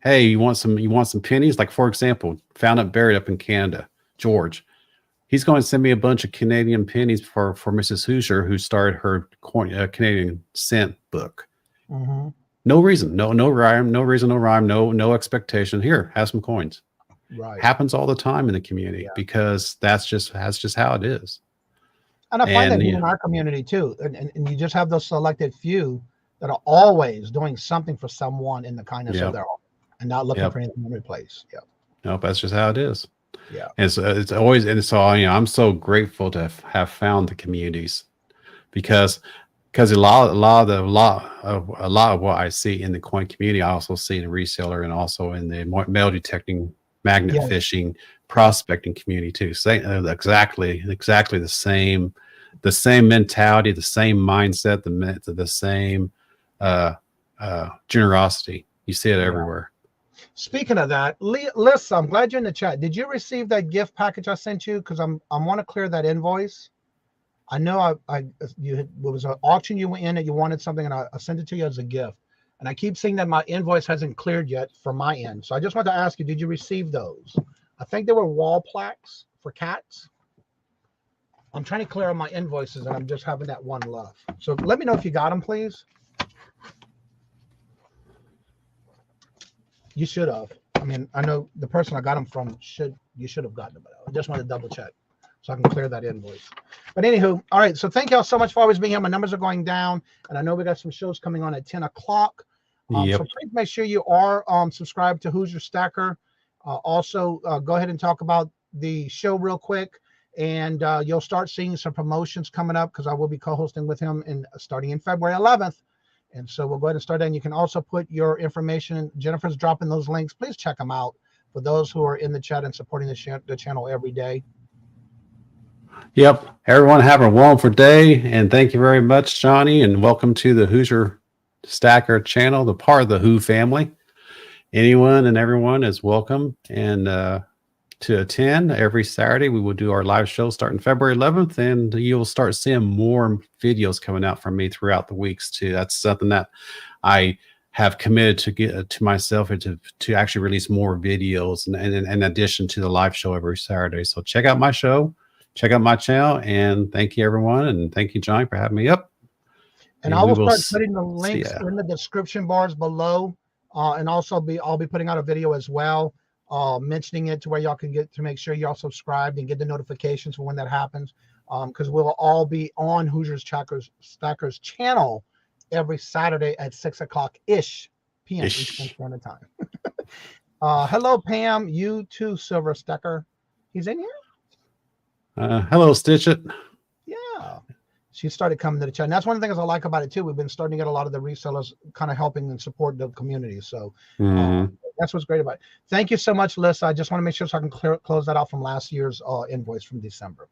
hey, you want some pennies? Like, for example, found it buried up in Canada, George. He's going to send me a bunch of Canadian pennies for Mrs. Hoosier, who started her Canadian cent book. Mm-hmm. No reason, no rhyme, no expectation. Here, have some coins. Right. Happens all the time in the community because that's just how it is. And I find that in our community too. And you just have those selected few that are always doing something for someone in the kindness of their heart and not looking for anything in replace. Yeah. Nope, that's just how it is. Yeah. And so it's always, and so I'm so grateful to have found the communities because a lot of what I see in the coin community, I also see in the reseller and also in the metal detecting, magnet fishing, prospecting community too. Exactly the same mentality, the same mindset, the same generosity. You see it everywhere. Speaking of that, Lisa, I'm glad you're in the chat. Did you receive that gift package I sent you? Because I want to clear that invoice. I know it was an auction you went in and you wanted something, and I sent it to you as a gift. And I keep seeing that my invoice hasn't cleared yet from my end. So I just want to ask you, did you receive those? I think they were wall plaques for cats. I'm trying to clear out my invoices, and I'm just having that one left. So let me know if you got them, please. You should have. I mean, I know the person I got them from you should have gotten them, but I just want to double check so I can clear that invoice. But anywho, all right. So thank y'all so much for always being here. My numbers are going down, and I know we got some shows coming on at 10 o'clock. So please make sure you are subscribed to Who's Your Stacker. Also, go ahead and talk about the show real quick, and you'll start seeing some promotions coming up because I will be co-hosting with him starting in February 11th. And so we'll go ahead and start that. And you can also put your information. Jennifer's dropping those links. Please check them out for those who are in the chat and supporting the channel every day. Yep. Everyone have a wonderful day. And thank you very much, Johnny. And welcome to the Hoosier Stacker channel, the part of the Who family. Anyone and everyone is welcome. And to attend every Saturday, we will do our live show starting February 11th. And you'll start seeing more videos coming out from me throughout the weeks too. That's something that I have committed to get to myself and to actually release more videos in addition to the live show every Saturday. So check out my show, check out my channel, and thank you everyone. And thank you, Johnny, for having me up. And I will start putting the links in the description bars below. And also I'll be putting out a video as well, mentioning it to where y'all can get to make sure y'all subscribed and get the notifications for when that happens. Because we'll all be on Hoosiers Stackers channel every Saturday at 6 o'clock p.m. Eastern Standard Time. Hello, Pam. You too, Silver Stacker. He's in here. Hello, Stitch It. Yeah. She started coming to the chat. And that's one of the things I like about it too. We've been starting to get a lot of the resellers kind of helping and support the community. So that's what's great about it. Thank you so much, Lisa. I just want to make sure so I can close that out from last year's invoice from December.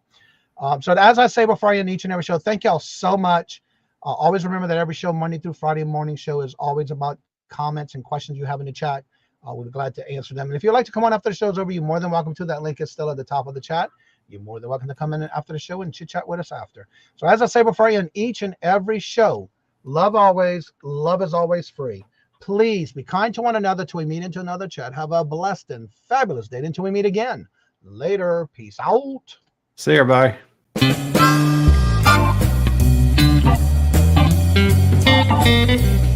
So as I say before I end each and every show, thank y'all so much. Always remember that every show, Monday through Friday morning show, is always about comments and questions you have in the chat. We're glad to answer them. And if you'd like to come on after the show's over, you're more than welcome to. That link is still at the top of the chat. You're more than welcome to come in after the show and chit chat with us after. So as I say before I end each and every show, love always, love is always free. Please be kind to one another till we meet into another chat. Have a blessed and fabulous day until we meet again. Later. Peace out. See you, bye. Thank you.